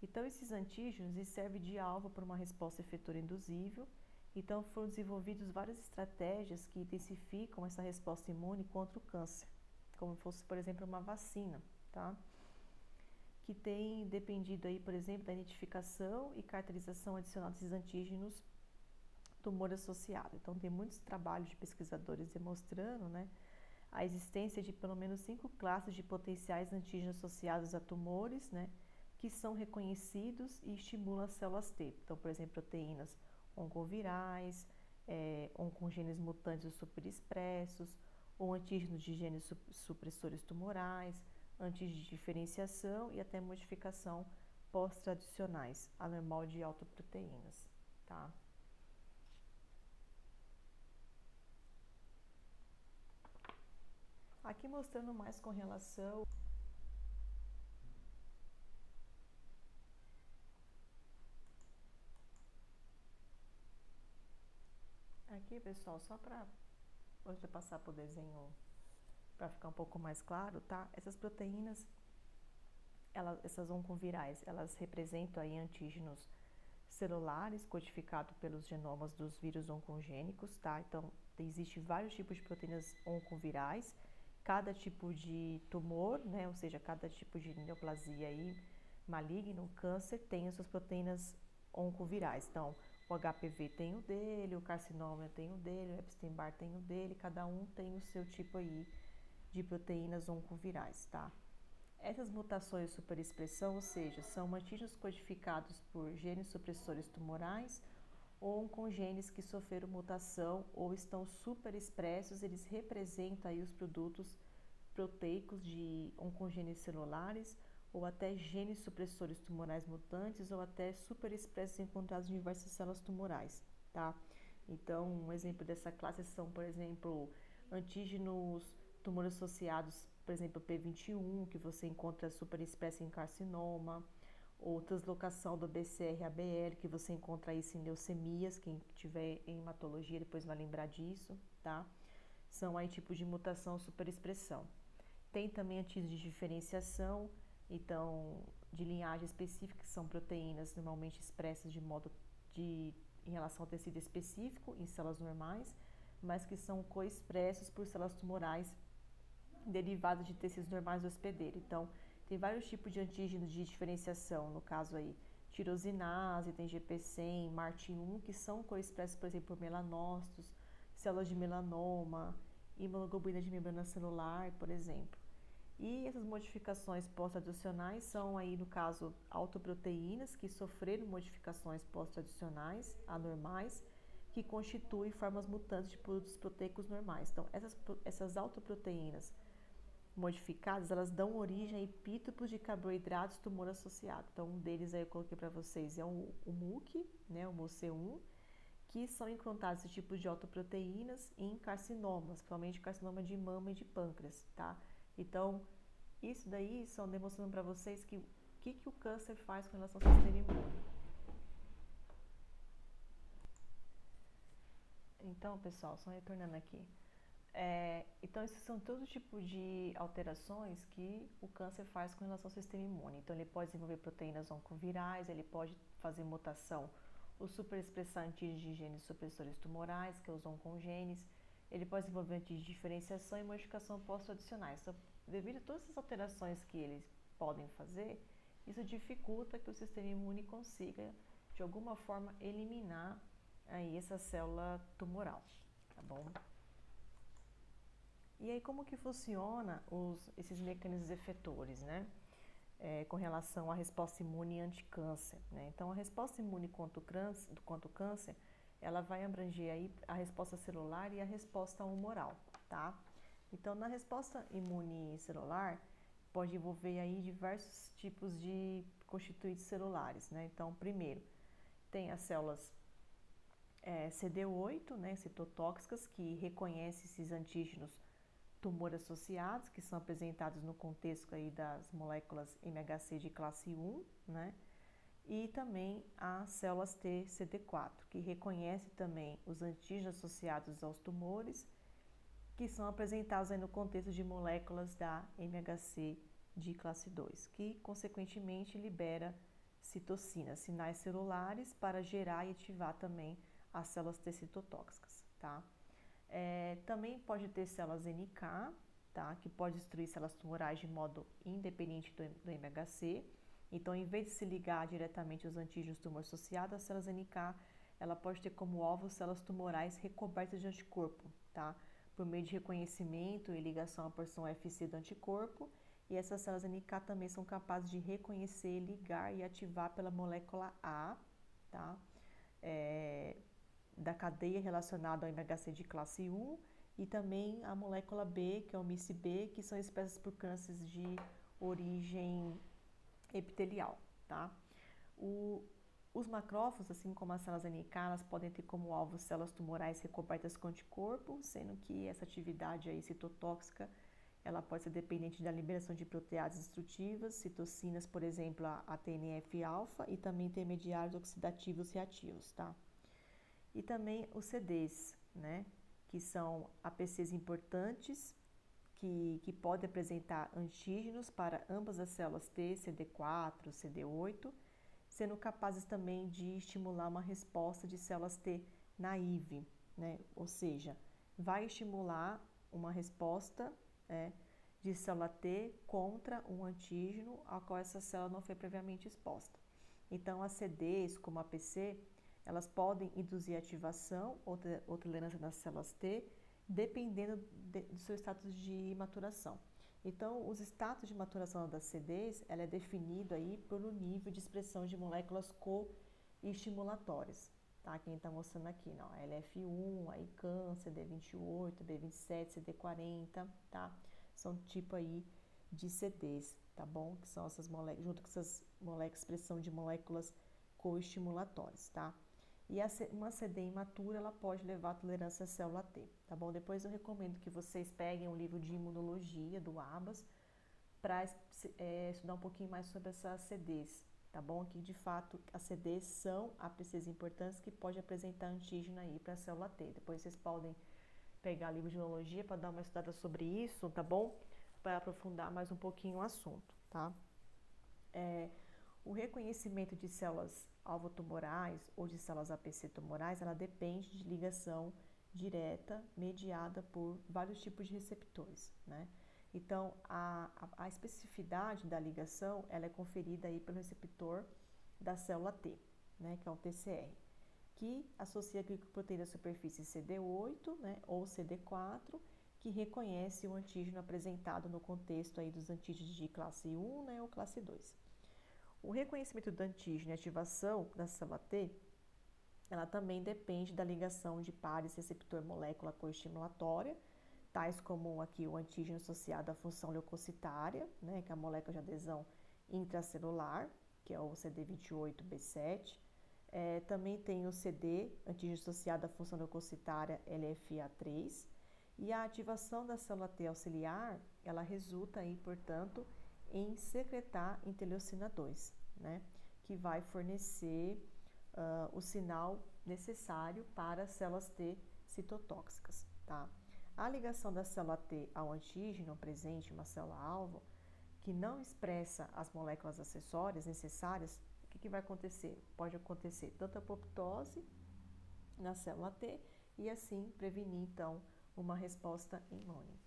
Então, esses antígenos servem de alvo para uma resposta efetora induzível. Então, foram desenvolvidas várias estratégias que intensificam essa resposta imune contra o câncer, como fosse, por exemplo, uma vacina, tá? Que tem dependido aí, por exemplo, da identificação e caracterização adicional desses antígenos tumor associado. Então, tem muitos trabalhos de pesquisadores demonstrando, né, a existência de pelo menos 5 classes de potenciais antígenos associados a tumores, né, que são reconhecidos e estimulam as células T. Então, por exemplo, proteínas oncovirais, oncogenes mutantes ou superexpressos, ou antígenos de genes supressores tumorais, antígenos de diferenciação e até modificação pós-tradicionais, anormal de autoproteínas, tá? Aqui mostrando mais com relação aqui, pessoal, só para hoje eu passar para o desenho para ficar um pouco mais claro, tá? Essas proteínas, essas oncovirais, elas representam aí antígenos celulares codificados pelos genomas dos vírus oncogênicos, tá? Então, existe vários tipos de proteínas oncovirais, cada tipo de tumor, né? Ou seja, cada tipo de neoplasia aí maligno, câncer, tem as suas proteínas oncovirais. Então, o HPV tem o dele, o carcinoma tem o dele, o Epstein-Barr tem o dele, cada um tem o seu tipo aí de proteínas oncovirais, tá? Essas mutações de superexpressão, ou seja, são antígenos codificados por genes supressores tumorais ou oncogenes que sofreram mutação ou estão superexpressos, eles representam aí os produtos proteicos de oncogenes celulares ou até genes supressores tumorais mutantes ou até superexpressos encontrados em diversas células tumorais, tá? Então, um exemplo dessa classe são, por exemplo, antígenos tumores associados, por exemplo, P21, que você encontra superexpresso em carcinoma, ou translocação do BCR-ABL, que você encontra isso em leucemias, quem tiver em hematologia depois vai lembrar disso, tá? São aí tipos de mutação superexpressão. Tem também antígenos de diferenciação, então, de linhagem específica, que são proteínas normalmente expressas em relação ao tecido específico em células normais, mas que são coexpressos por células tumorais derivadas de tecidos normais do hospedeiro. Então, tem vários tipos de antígenos de diferenciação, no caso aí, tirosinase, tem GP100, MART1, que são coexpressos, por exemplo, por melanócitos, células de melanoma, imunoglobulina de membrana celular, por exemplo. E essas modificações pós-traducionais são aí, no caso, autoproteínas que sofreram modificações pós-traducionais anormais, que constituem formas mutantes de produtos proteicos normais. Então, essas autoproteínas modificadas, elas dão origem a epítopos de carboidratos tumor associado. Então, um deles aí eu coloquei para vocês é o MUC, né, o MUC1, que são encontrados esses tipos de autoproteínas em carcinomas, principalmente carcinoma de mama e de pâncreas, tá? Então, isso daí são demonstrando para vocês que o câncer faz com relação ao sistema imune. Então, pessoal, só retornando aqui. Então, esses são todo tipo de alterações que o câncer faz com relação ao sistema imune. Então, ele pode desenvolver proteínas oncovirais, ele pode fazer mutação ou superexpressar antígenos de genes supressores tumorais, que é os oncogenes. Ele pode desenvolver antígenos de diferenciação e modificação pós-tradicionais. Então, devido a todas essas alterações que eles podem fazer, isso dificulta que o sistema imune consiga, de alguma forma, eliminar aí essa célula tumoral, tá bom? E aí, como que funciona esses mecanismos efetores, né? Com relação à resposta imune anti-câncer, né? Então, a resposta imune contra o câncer, ela vai abranger aí a resposta celular e a resposta humoral, tá? Então, na resposta imune celular, pode envolver aí diversos tipos de constituintes celulares, né? Então, primeiro, tem as células CD8, né, citotóxicas, que reconhecem esses antígenos tumor associados, que são apresentados no contexto aí das moléculas MHC de classe 1, né? E também as células T CD4, que reconhecem também os antígenos associados aos tumores, que são apresentados aí no contexto de moléculas da MHC de classe 2, que consequentemente libera citocinas, sinais celulares, para gerar e ativar também as células T citotóxicas, tá? Também pode ter células NK, tá? Que pode destruir células tumorais de modo independente do MHC. Então, em vez de se ligar diretamente aos antígenos tumor associados, as células NK, ela pode ter como alvo células tumorais recobertas de anticorpo, tá? Por meio de reconhecimento e ligação à porção FC do anticorpo. E essas células NK também são capazes de reconhecer, ligar e ativar pela molécula A, tá? Da cadeia relacionada ao MHC de classe 1 e também a molécula B, que é o MIS-B, que são expressas por cânceres de origem epitelial, tá? Os macrófagos, assim como as células NK, elas podem ter como alvo células tumorais recobertas com anticorpo, sendo que essa atividade aí citotóxica, ela pode ser dependente da liberação de proteases destrutivas, citocinas, por exemplo, a TNF-alfa e também intermediários oxidativos reativos, tá? E também os CDs, né, que são APCs importantes, que podem apresentar antígenos para ambas as células T, CD4, CD8, sendo capazes também de estimular uma resposta de células T naive, né, ou seja, vai estimular uma resposta de célula T contra um antígeno ao qual essa célula não foi previamente exposta. Então, as CDs, como a APC, elas podem induzir ativação ou tolerância das células T, dependendo do seu status de maturação. Então, os status de maturação das CDs, ela é definido aí pelo nível de expressão de moléculas co-estimulatórias, tá? Que a gente tá mostrando aqui, ó, LF1, a ICANN, CD28, B27, CD40, tá? São tipo aí de CDs, tá bom? Que são essas moléculas, junto com essas moléculas, expressão de moléculas coestimulatórias, tá? E uma CD imatura, ela pode levar a tolerância à célula T, tá bom? Depois eu recomendo que vocês peguem um livro de imunologia do ABAS para estudar um pouquinho mais sobre essas CDs, tá bom? Que de fato as CDs são APCs importantes que pode apresentar antígeno aí para a célula T. Depois vocês podem pegar livro de imunologia para dar uma estudada sobre isso, tá bom? Para aprofundar mais um pouquinho o assunto, tá? O reconhecimento de células alvo tumorais ou de células APC tumorais, ela depende de ligação direta mediada por vários tipos de receptores, né? Então, a especificidade da ligação, ela é conferida aí pelo receptor da célula T, né, que é o TCR, que associa a glicoproteína da superfície CD8, né, ou CD4, que reconhece o antígeno apresentado no contexto aí dos antígenos de classe 1, né, ou classe 2. O reconhecimento do antígeno e ativação da célula T, ela também depende da ligação de pares receptor-molécula coestimulatória, tais como aqui o antígeno associado à função leucocitária, né, que é a molécula de adesão intracelular, que é o CD28B7. Também tem o CD, antígeno associado à função leucocitária LFA3. E a ativação da célula T auxiliar, ela resulta aí, portanto, em secretar interleucina 2, né, que vai fornecer o sinal necessário para as células T citotóxicas, tá? A ligação da célula T ao antígeno presente em uma célula-alvo, que não expressa as moléculas acessórias necessárias, o que vai acontecer? Pode acontecer tanto apoptose na célula T e assim prevenir, então, uma resposta imune.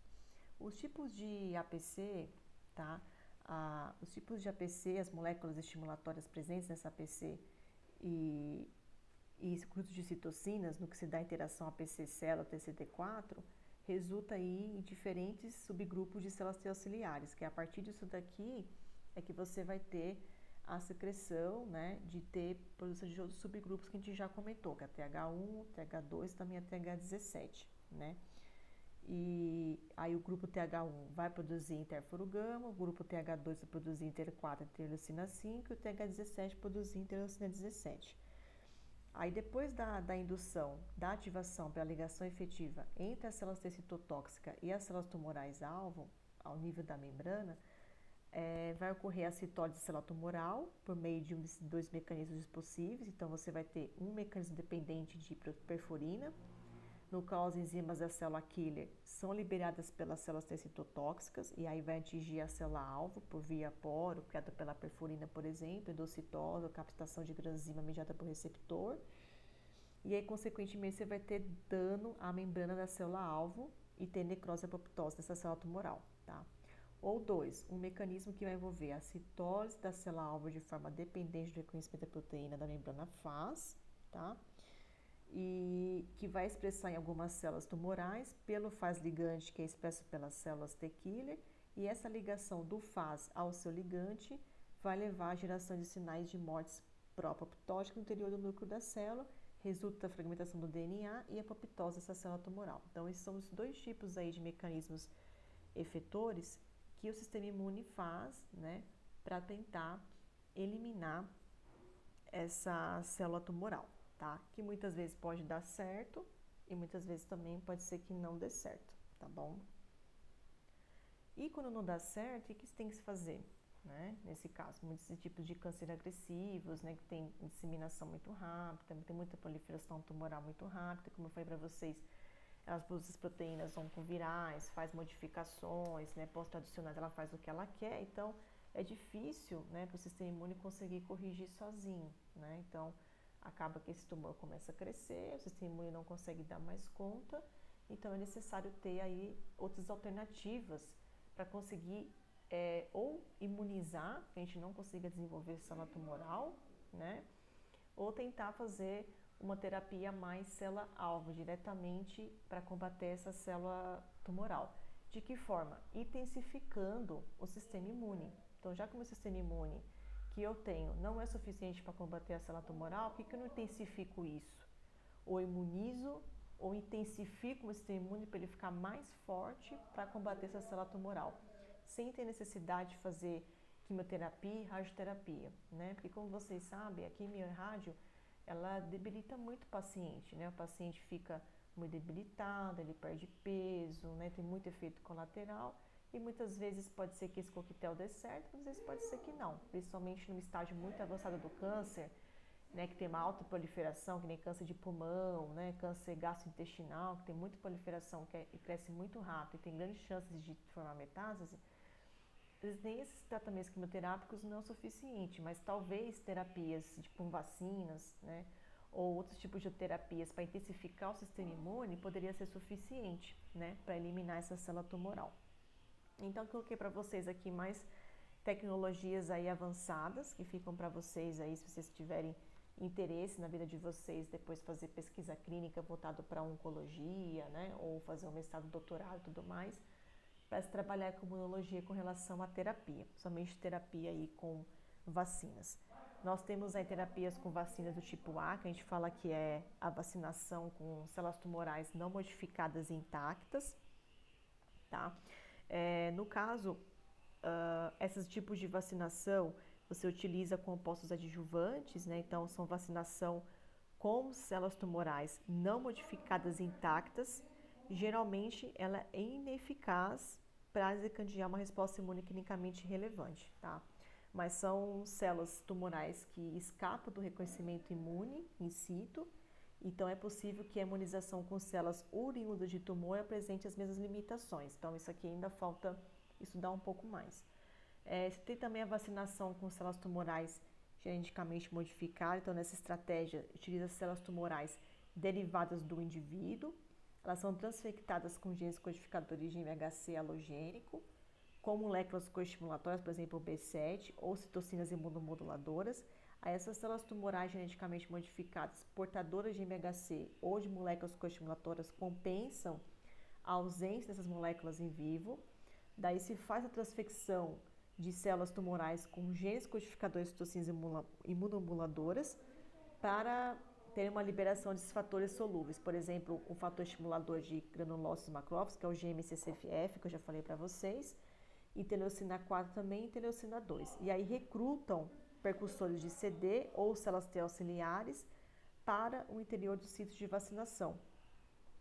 Os tipos de APC, tá? Os tipos de APC, as moléculas estimulatórias presentes nessa APC e grupos de citocinas, no que se dá a interação APC-célula TCD4, resulta aí em diferentes subgrupos de células T auxiliares, que a partir disso daqui é que você vai ter a secreção, né, de T, produção de outros subgrupos que a gente já comentou, que é a TH1, TH2 e também a TH17, né? E aí o grupo TH1 vai produzir interferogama, o grupo TH2 vai produzir inter-4, interleucina 5 e o TH17 produzir interleucina 17. Aí depois da indução, da ativação pela ligação efetiva entre as células T citotóxica e as células tumorais alvo, ao nível da membrana, vai ocorrer a citólise celular tumoral por meio de um desses dois mecanismos possíveis. Então você vai ter um mecanismo dependente de perforina, no qual as enzimas da célula killer são liberadas pelas células T citotóxicas e aí vai atingir a célula-alvo por via poro, criada pela perforina, por exemplo, endocitose, ou captação de granzima mediada por receptor. E aí, consequentemente, você vai ter dano à membrana da célula-alvo e ter necrose e apoptose dessa célula tumoral, tá? Ou dois, um mecanismo que vai envolver a citólise da célula-alvo de forma dependente do reconhecimento da proteína da membrana FAS, tá? E que vai expressar em algumas células tumorais pelo FAS ligante, que é expresso pelas células T-killer, e essa ligação do FAS ao seu ligante vai levar à geração de sinais de morte pró-apoptótica no interior do núcleo da célula, resulta da fragmentação do DNA e apoptose dessa célula tumoral. Então, esses são os dois tipos aí de mecanismos efetores que o sistema imune faz, né, para tentar eliminar essa célula tumoral. Tá? Que muitas vezes pode dar certo e muitas vezes também pode ser que não dê certo, tá bom? E quando não dá certo, o que tem que se fazer, né? Nesse caso, muitos tipos de câncer agressivos, né, que tem disseminação muito rápida, tem muita proliferação tumoral muito rápida, como eu falei para vocês, elas produzem proteínas oncovirais, faz modificações, né, pós-traducionais, ela faz o que ela quer, então é difícil, né, para o sistema imune conseguir corrigir sozinho, né? Então, acaba que esse tumor começa a crescer, o sistema imune não consegue dar mais conta, então é necessário ter aí outras alternativas para conseguir ou imunizar, que a gente não consiga desenvolver célula tumoral, né? Ou tentar fazer uma terapia mais célula-alvo, diretamente para combater essa célula tumoral. De que forma? Intensificando o sistema imune. Então, já que o meu sistema imune que eu tenho não é suficiente para combater a célula tumoral, por que eu não intensifico isso? ou imunizo ou intensifico o sistema imune para ele ficar mais forte para combater essa célula tumoral, sem ter necessidade de fazer quimioterapia e radioterapia, né? Porque como vocês sabem, a quimio e rádio, ela debilita muito o paciente, né? O paciente fica muito debilitado, ele perde peso, né? Tem muito efeito colateral e muitas vezes pode ser que esse coquetel dê certo, às vezes pode ser que não, principalmente no estágio muito avançado do câncer, né, que tem uma alta proliferação, que nem câncer de pulmão, né, câncer gastrointestinal, que tem muita proliferação e cresce muito rápido e tem grandes chances de formar metástase. Nem esses tratamentos quimioterápicos não é o suficiente, mas talvez terapias com vacinas, né, ou outros tipos de terapias para intensificar o sistema imune poderia ser suficiente, né, para eliminar essa célula tumoral. Então, eu coloquei para vocês aqui mais tecnologias aí avançadas que ficam para vocês aí, se vocês tiverem interesse na vida de vocês, depois fazer pesquisa clínica voltado para oncologia, né, ou fazer um mestrado, doutorado e tudo mais, para se trabalhar com imunologia com relação à terapia, somente terapia aí com vacinas. Nós temos aí terapias com vacinas do tipo A, que a gente fala que é a vacinação com células tumorais não modificadas e intactas, tá? No caso, esses tipos de vacinação, você utiliza compostos adjuvantes, né? Então, são vacinação com células tumorais não modificadas e intactas. Geralmente, ela é ineficaz para desencadear uma resposta imune clinicamente relevante, tá? Mas são células tumorais que escapam do reconhecimento imune in situ, então é possível que a imunização com células oriundas de tumor apresente as mesmas limitações. Então, isso aqui ainda falta estudar um pouco mais. Você tem também a vacinação com células tumorais geneticamente modificadas. Então, nessa estratégia, utiliza células tumorais derivadas do indivíduo. Elas são transfectadas com genes codificadores de MHC halogênico, com moléculas coestimulatórias, por exemplo, o B7, ou citocinas imunomoduladoras. Aí essas células tumorais geneticamente modificadas, portadoras de MHC ou de moléculas coestimulatórias, compensam a ausência dessas moléculas em vivo. Daí se faz a transfecção de células tumorais com genes codificadores de citocinas imunomoduladoras para ter uma liberação desses fatores solúveis. Por exemplo, o fator estimulador de granulócitos macrófagos, que é o GM-CSF, que eu já falei para vocês, interleucina 4 também, interleucina 2. E aí recrutam percussores de CD ou células T auxiliares para o interior dos sítios de vacinação,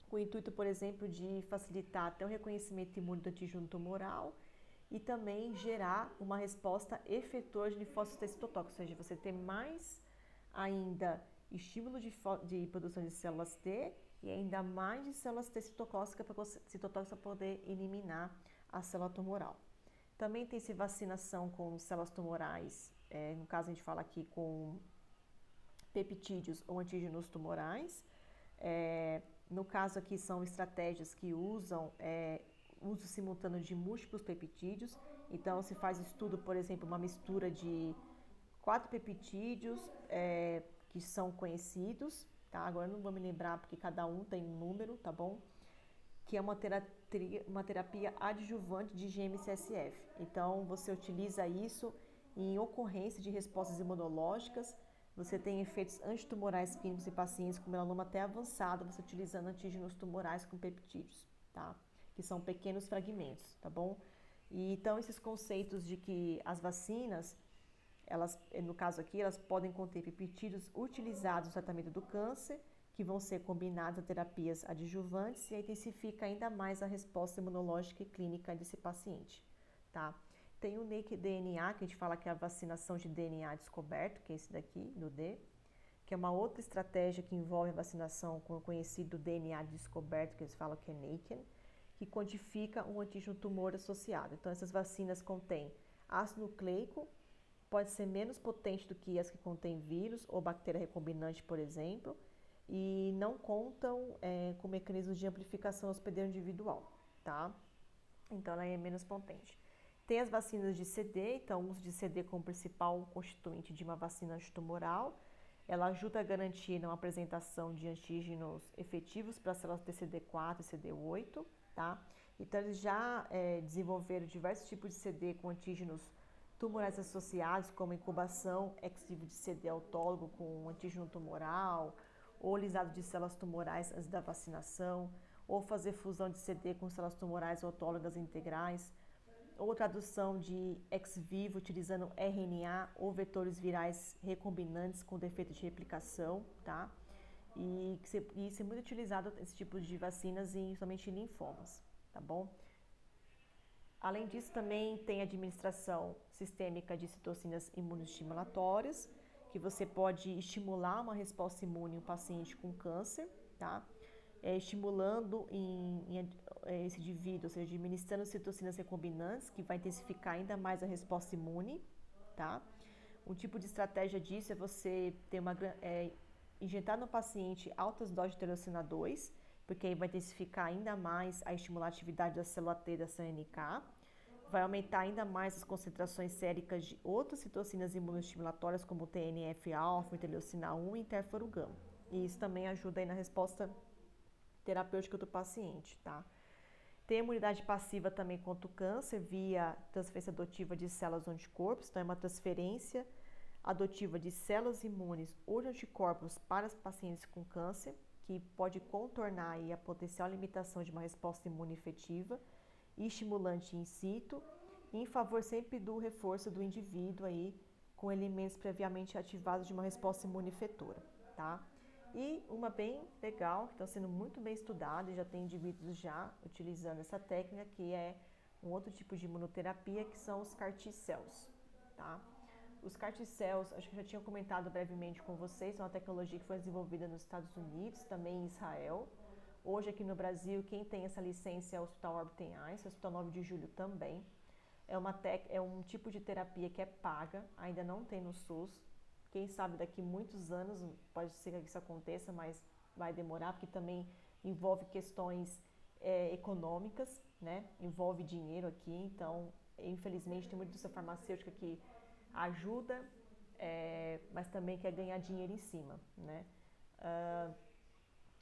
com o intuito, por exemplo, de facilitar até o reconhecimento imune do antígeno tumoral e também gerar uma resposta efetor de linfócitos T citotóxicos, ou seja, você ter mais ainda estímulo de produção de células T e ainda mais de células T citotóxicas para poder eliminar a célula tumoral. Também tem-se vacinação com células tumorais, no caso a gente fala aqui com peptídeos ou antígenos tumorais. No caso aqui são estratégias que usam uso simultâneo de múltiplos peptídeos. Então se faz estudo, por exemplo, uma mistura de 4 peptídeos que são conhecidos, tá? Agora eu não vou me lembrar porque cada um tem um número, tá bom? Que é uma terapia adjuvante de GM-CSF. Então, você utiliza isso em ocorrência de respostas imunológicas. Você tem efeitos antitumorais clínicos em pacientes com melanoma até avançado, você utilizando antígenos tumorais com peptídeos, tá? Que são pequenos fragmentos, tá bom? E, então, esses conceitos de que as vacinas, elas, no caso aqui, elas podem conter peptídeos utilizados no tratamento do câncer, que vão ser combinados a terapias adjuvantes e intensifica ainda mais a resposta imunológica e clínica desse paciente, tá? Tem o naked DNA, que a gente fala que é a vacinação de DNA descoberto, que é esse daqui, no D, que é uma outra estratégia que envolve a vacinação com o conhecido DNA descoberto, que eles falam que é naked, que codifica um antígeno tumor associado. Então, essas vacinas contêm ácido nucleico, pode ser menos potente do que as que contêm vírus ou bactéria recombinante, por exemplo, e não contam com mecanismos de amplificação hospedeiro individual, tá? Então, ela é menos potente. Tem as vacinas de CD, então o uso de CD como principal constituinte de uma vacina antitumoral. Ela ajuda a garantir a não apresentação de antígenos efetivos para as células TCD4 e CD8, tá? Então, eles já desenvolveram diversos tipos de CD com antígenos tumorais associados, como incubação ex vivo de CD autólogo com antígeno tumoral, ou lisado de células tumorais antes da vacinação, ou fazer fusão de CD com células tumorais autólogas integrais, ou tradução de ex vivo utilizando RNA ou vetores virais recombinantes com defeito de replicação, tá? E isso é muito utilizado, esse tipo de vacinas, somente em linfomas, tá bom? Além disso, também tem a administração sistêmica de citocinas imunostimulatórias, que você pode estimular uma resposta imune em um paciente com câncer, tá? Estimulando esse indivíduo, ou seja, administrando citocinas recombinantes, que vai intensificar ainda mais a resposta imune, tá? Um tipo de estratégia disso é você ter injetar no paciente altas doses de interleucina 2, porque aí vai intensificar ainda mais a estimulatividade da célula T da CNK, vai aumentar ainda mais as concentrações séricas de outras citocinas imunostimulatórias, como TNF-alfa, interleucina 1 e interferon gama. E isso também ajuda aí na resposta terapêutica do paciente, tá? Tem a imunidade passiva também contra o câncer via transferência adotiva de células anticorpos, então é uma transferência adotiva de células imunes ou de anticorpos para os pacientes com câncer, que pode contornar aí a potencial limitação de uma resposta imune efetiva e estimulante in situ, em favor sempre do reforço do indivíduo aí com elementos previamente ativados de uma resposta imune efetora, tá? E uma bem legal, que está sendo muito bem estudada e já tem indivíduos já utilizando essa técnica, que é um outro tipo de imunoterapia, que são os CAR T-cells, tá? Os CAR T-cells, acho que eu já tinha comentado brevemente com vocês, são uma tecnologia que foi desenvolvida nos Estados Unidos, também em Israel. Hoje aqui no Brasil, quem tem essa licença é o Hospital Albert Einstein, o Hospital 9 de Julho também. É um tipo de terapia que é paga, ainda não tem no SUS. Quem sabe daqui muitos anos pode ser que isso aconteça, mas vai demorar, porque também envolve questões econômicas, né? Envolve dinheiro aqui, então infelizmente tem muita indústria farmacêutica que ajuda, mas também quer ganhar dinheiro em cima, né?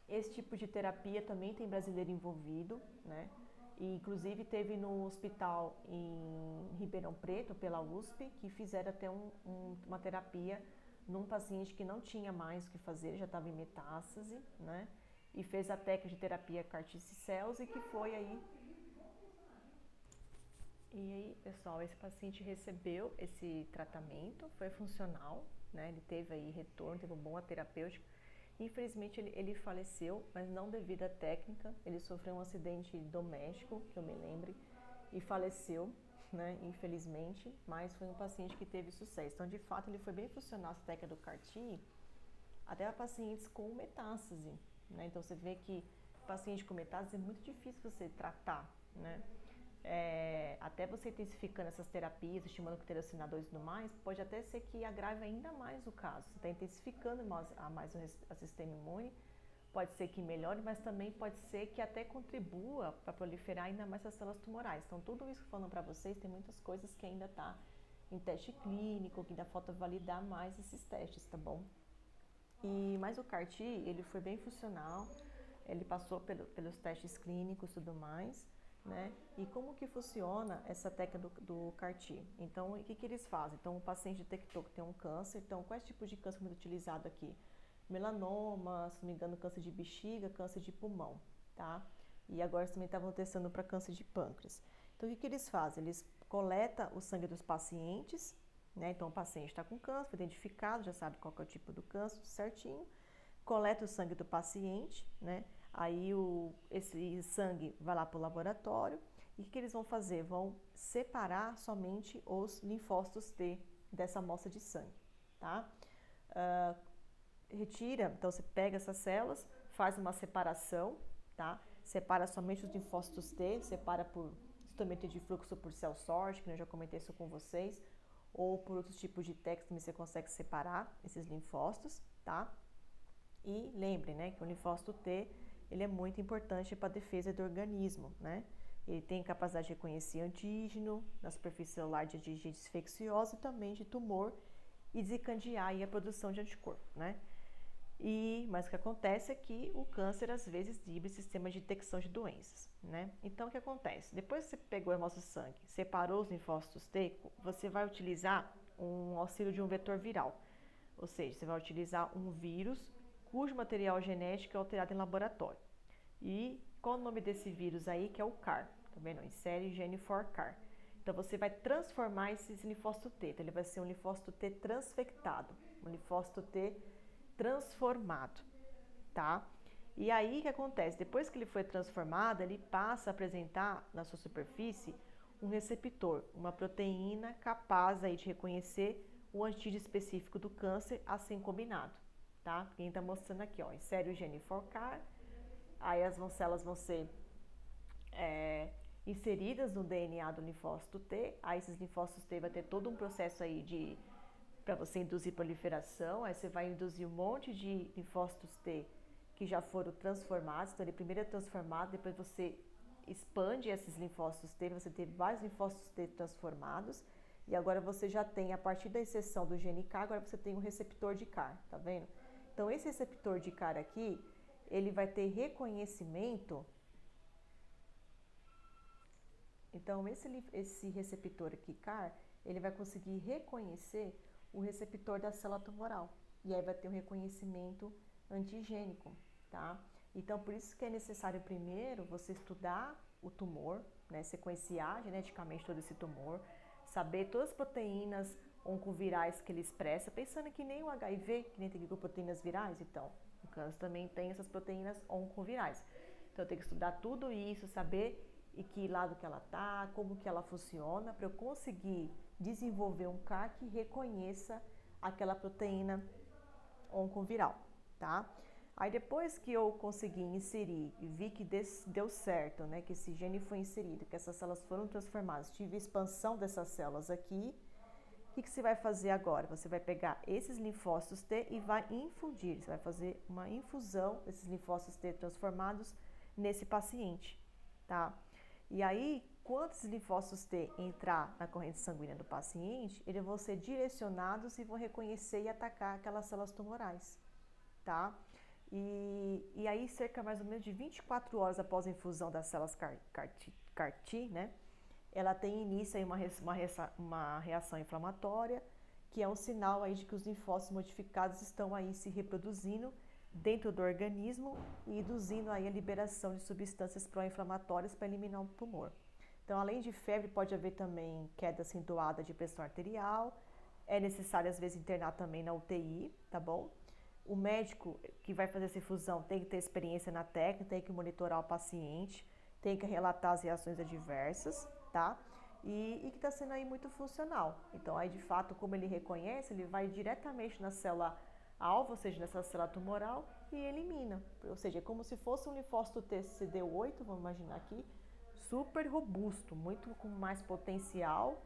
Esse tipo de terapia também tem brasileiro envolvido, né? E, inclusive teve no hospital em Ribeirão Preto, pela USP, que fizeram até uma terapia num paciente que não tinha mais o que fazer, já estava em metástase, né? E fez a técnica de terapia CAR T-cells e que foi aí. E aí, pessoal, esse paciente recebeu esse tratamento, foi funcional, né? Ele teve aí retorno, teve uma boa terapêutica. Infelizmente ele faleceu, mas não devido à técnica. Ele sofreu um acidente doméstico, que eu me lembre, e faleceu, né? Infelizmente, mas foi um paciente que teve sucesso. Então, de fato, ele foi bem funcional essa técnica do CAR-T, até para pacientes com metástase, né? Então, você vê que paciente com metástase é muito difícil você tratar, né? Até você intensificando essas terapias, estimulando com interleucina 2 e tudo mais, pode até ser que agrave ainda mais o caso. Você está intensificando mais o sistema imune, pode ser que melhore, mas também pode ser que até contribua para proliferar ainda mais as células tumorais. Então, tudo isso que eu falando para vocês, tem muitas coisas que ainda está em teste clínico, que ainda falta validar mais esses testes, tá bom? Mas o CAR-T, ele foi bem funcional, ele passou pelos testes clínicos e tudo mais, né? E como que funciona essa técnica do CAR-T? Então, o que eles fazem? Então, o paciente detectou que tem um câncer. Então, quais tipos de câncer muito utilizado aqui? Melanoma, se não me engano, câncer de bexiga, câncer de pulmão, tá? E agora eles também estavam testando para câncer de pâncreas. Então, o que eles fazem? Eles coletam o sangue dos pacientes, né? Então, o paciente está com câncer, foi identificado, já sabe qual que é o tipo do câncer, tudo certinho. Coleta o sangue do paciente, né? Aí esse sangue vai lá para o laboratório e o que eles vão fazer? Vão separar somente os linfócitos T dessa amostra de sangue, tá? Retira, então você pega essas células, faz uma separação, tá? Separa somente os linfócitos T, separa por citometria de fluxo por cell sort, que eu já comentei isso com vocês, ou por outros tipos de técnicas que você consegue separar esses linfócitos, tá? E lembre, né, que o linfócito T, ele é muito importante para a defesa do organismo, né? Ele tem capacidade de reconhecer antígeno na superfície celular de agentes infecciosos e também de tumor e desencadear aí a produção de anticorpo, né? Mas o que acontece é que o câncer às vezes inibe o sistema de detecção de doenças, né? Então o que acontece? Depois que você pegou a amostra de sangue, separou os linfócitos T, você vai utilizar um auxílio de um vetor viral. Ou seja, você vai utilizar um vírus cujo material genético é alterado em laboratório. E qual o nome desse vírus aí, que é o CAR, tá vendo? Insere gene for CAR. Então você vai transformar esse linfócito T, então ele vai ser um linfócito T transfectado, um linfócito T transformado, tá? E aí o que acontece? Depois que ele foi transformado, ele passa a apresentar na sua superfície um receptor, uma proteína capaz aí de reconhecer o antígeno específico do câncer assim combinado, tá? Quem está mostrando aqui, ó, insere o gene for CAR, aí as células vão ser inseridas no DNA do linfócito T, aí esses linfócitos T vai ter todo um processo aí de para você induzir proliferação, aí você vai induzir um monte de linfócitos T que já foram transformados, então ele primeiro é transformado, depois você expande esses linfócitos T, você tem vários linfócitos T transformados, e agora você já tem, a partir da inserção do gene CAR, agora você tem um receptor de CAR, tá vendo? Então esse receptor de CAR aqui, ele vai ter reconhecimento. Então esse receptor aqui, CAR, ele vai conseguir reconhecer o receptor da célula tumoral, e aí vai ter um reconhecimento antigênico, tá? Então, por isso que é necessário primeiro você estudar o tumor, né? Sequenciar geneticamente todo esse tumor, saber todas as proteínas oncovirais que ele expressa, pensando que nem o HIV, que nem tem glicoproteínas virais, então, o câncer também tem essas proteínas oncovirais. Então, eu tenho que estudar tudo isso, saber em que lado que ela tá, como que ela funciona, para eu conseguir desenvolver um CAR que reconheça aquela proteína oncoviral, tá? Aí depois que eu consegui inserir e vi que deu certo, né, que esse gene foi inserido, que essas células foram transformadas, tive expansão dessas células aqui, o que você vai fazer agora? Você vai pegar esses linfócitos T e vai infundir, você vai fazer uma infusão desses linfócitos T transformados nesse paciente, tá? E aí, quando esses linfócitos T entrar na corrente sanguínea do paciente, eles vão ser direcionados e vão reconhecer e atacar aquelas células tumorais, tá? E aí, cerca mais ou menos de 24 horas após a infusão das células CAR-T, né? Ela tem início aí uma reação inflamatória, que é um sinal aí de que os linfócitos modificados estão aí se reproduzindo dentro do organismo e induzindo aí a liberação de substâncias pró-inflamatórias para eliminar o tumor. Então, além de febre, pode haver também queda acentuada de pressão arterial, é necessário às vezes internar também na UTI, tá bom? O médico que vai fazer essa infusão tem que ter experiência na técnica, tem que monitorar o paciente, tem que relatar as reações adversas, tá? E que está sendo aí muito funcional. Então, aí de fato, como ele reconhece, ele vai diretamente na célula alvo, ou seja, nessa célula tumoral, e elimina. Ou seja, é como se fosse um linfócito T CD8, vamos imaginar aqui, super robusto, muito com mais potencial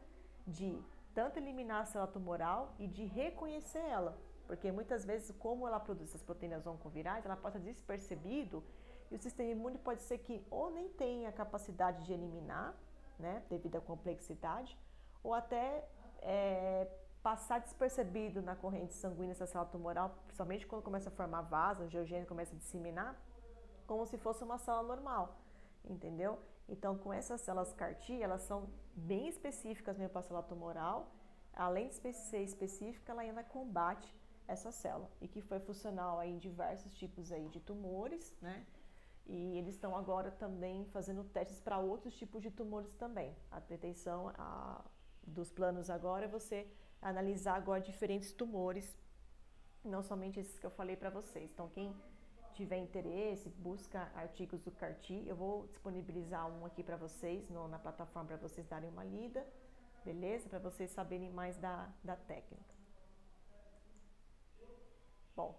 de tanto eliminar a célula tumoral e de reconhecer ela. Porque muitas vezes, como ela produz essas proteínas oncovirais, ela pode ser despercebido e o sistema imune pode ser que ou nem tenha a capacidade de eliminar, né, devido à complexidade, ou até passar despercebido na corrente sanguínea essa célula tumoral, principalmente quando começa a formar vasos, o geogênio começa a disseminar, como se fosse uma célula normal, entendeu? Então, com essas células CAR-T, elas são bem específicas mesmo para a célula tumoral, além de ser específica, ela ainda combate essa célula, e que foi funcional aí em diversos tipos aí de tumores, né? E eles estão agora também fazendo testes para outros tipos de tumores também. A pretensão dos planos agora é você analisar agora diferentes tumores, não somente esses que eu falei para vocês. Então, quem tiver interesse, busca artigos do CAR-T, eu vou disponibilizar um aqui para vocês na plataforma para vocês darem uma lida, beleza? Para vocês saberem mais da técnica. Bom,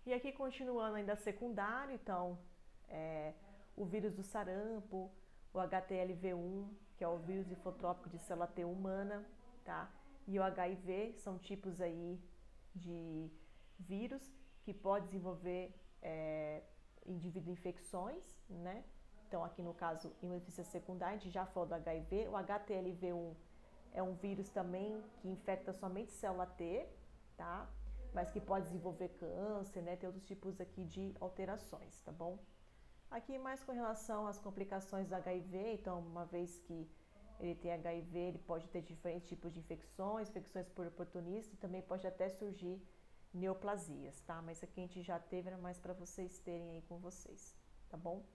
e aqui continuando ainda secundário, então, o vírus do sarampo, o HTLV1, que é o vírus linfotrópico de célula T humana, tá? E o HIV são tipos aí de vírus que pode desenvolver indivíduo infecções, né? Então, aqui no caso, imunodeficiência secundária, a gente já falou do HIV. O HTLV1 é um vírus também que infecta somente célula T, tá? Mas que pode desenvolver câncer, né? Tem outros tipos aqui de alterações, tá bom? Aqui mais com relação às complicações do HIV, então uma vez que ele tem HIV, ele pode ter diferentes tipos de infecções por oportunista e também pode até surgir neoplasias, tá? Mas isso aqui a gente já teve, era mais para vocês terem aí com vocês, tá bom?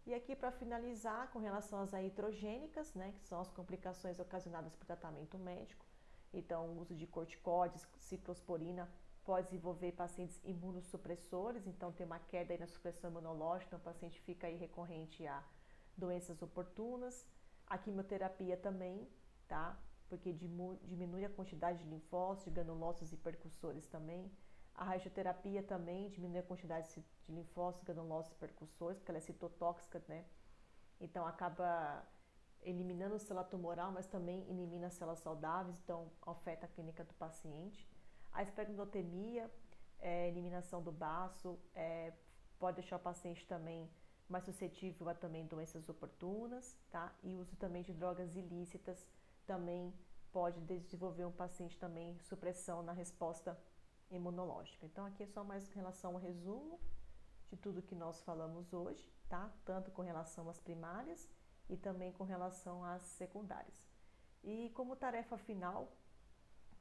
E aqui para finalizar, com relação às iatrogênicas, né, que são as complicações ocasionadas por tratamento médico. Então, o uso de corticoides, ciclosporina, pode desenvolver pacientes imunossupressores, então tem uma queda aí na supressão imunológica, então o paciente fica aí recorrente a doenças oportunas. A quimioterapia também, tá? Porque diminui a quantidade de linfócitos, de granulócitos e percussores também. A radioterapia também diminui a quantidade de linfócitos, granulócitos e percussores, porque ela é citotóxica, né? Então acaba eliminando a célula tumoral, mas também elimina as células saudáveis, então afeta a clínica do paciente. A esplenotemia, eliminação do baço, pode deixar o paciente também mais suscetível a também doenças oportunas, tá? E o uso também de drogas ilícitas também pode desenvolver um paciente também supressão na resposta imunológica. Então aqui é só mais em relação ao resumo de tudo que nós falamos hoje, tá? Tanto com relação às primárias e também com relação às secundárias. E como tarefa final,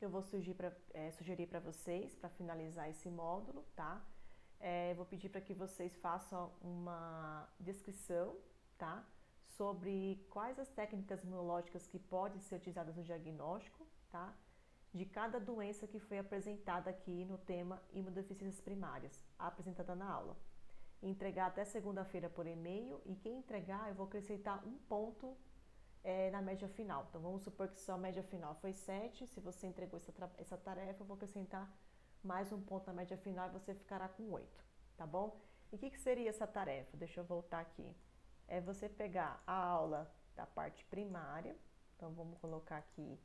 eu vou sugerir para vocês, para finalizar esse módulo, tá? Vou pedir para que vocês façam uma descrição, tá? Sobre quais as técnicas imunológicas que podem ser utilizadas no diagnóstico, tá? De cada doença que foi apresentada aqui no tema imunodeficiências primárias, apresentada na aula. Entregar até segunda-feira por e-mail e quem entregar eu vou acrescentar um ponto na média final. Então vamos supor que sua média final foi 7, se você entregou essa tarefa eu vou acrescentar mais um ponto na média final e você ficará com 8, tá bom? E o que seria essa tarefa? Deixa eu voltar aqui. É você pegar a aula da parte primária, então vamos colocar aqui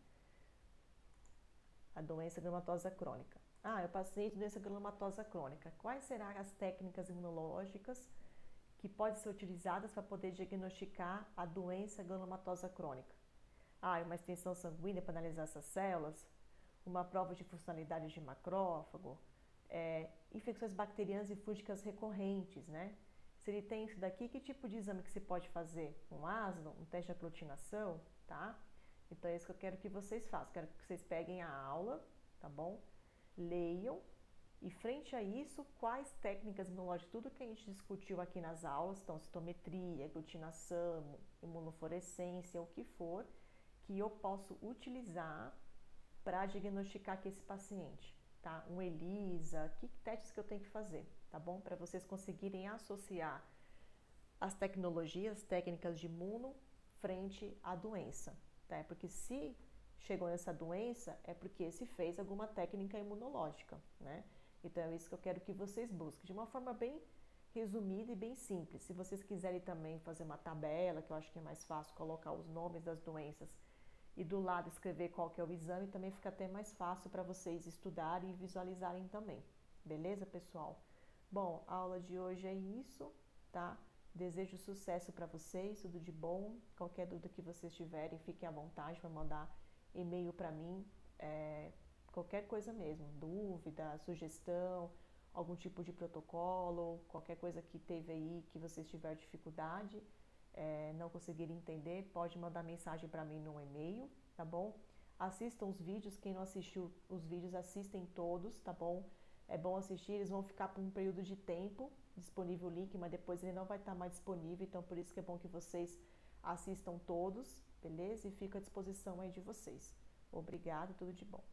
a doença granulomatosa crônica. Eu passei de doença granulomatosa crônica. Quais serão as técnicas imunológicas que podem ser utilizadas para poder diagnosticar a doença granulomatosa crônica? Uma extensão sanguínea para analisar essas células, uma prova de funcionalidade de macrófago, infecções bacterianas e fúngicas recorrentes, né? Se ele tem isso daqui, que tipo de exame que se pode fazer? Um ácido, um teste de aglutinação, tá? Então é isso que eu quero que vocês façam. Quero que vocês peguem a aula, tá bom? Leiam e frente a isso, quais técnicas imunológicas, tudo que a gente discutiu aqui nas aulas, então citometria, aglutinação, imunofluorescência, o que for, que eu posso utilizar para diagnosticar aqui esse paciente, tá? Um ELISA, que testes que eu tenho que fazer, tá bom? Para vocês conseguirem associar as tecnologias, técnicas de imuno frente à doença, tá? Porque se chegou nessa doença, é porque se fez alguma técnica imunológica, né? Então é isso que eu quero que vocês busquem, de uma forma bem resumida e bem simples. Se vocês quiserem também fazer uma tabela, que eu acho que é mais fácil colocar os nomes das doenças e do lado escrever qual que é o exame, também fica até mais fácil para vocês estudarem e visualizarem também. Beleza, pessoal? Bom, a aula de hoje é isso, tá? Desejo sucesso para vocês, tudo de bom. Qualquer dúvida que vocês tiverem, fiquem à vontade para mandar e-mail para mim, qualquer coisa mesmo, dúvida, sugestão, algum tipo de protocolo, qualquer coisa que teve aí que vocês tiverem dificuldade, não conseguirem entender, pode mandar mensagem para mim no e-mail, tá bom? Assistam os vídeos, quem não assistiu os vídeos, assistem todos, tá bom? É bom assistir, eles vão ficar por um período de tempo, disponível o link, mas depois ele não vai estar mais disponível, então por isso que é bom que vocês assistam todos, beleza? E fico à disposição aí de vocês. Obrigada e tudo de bom.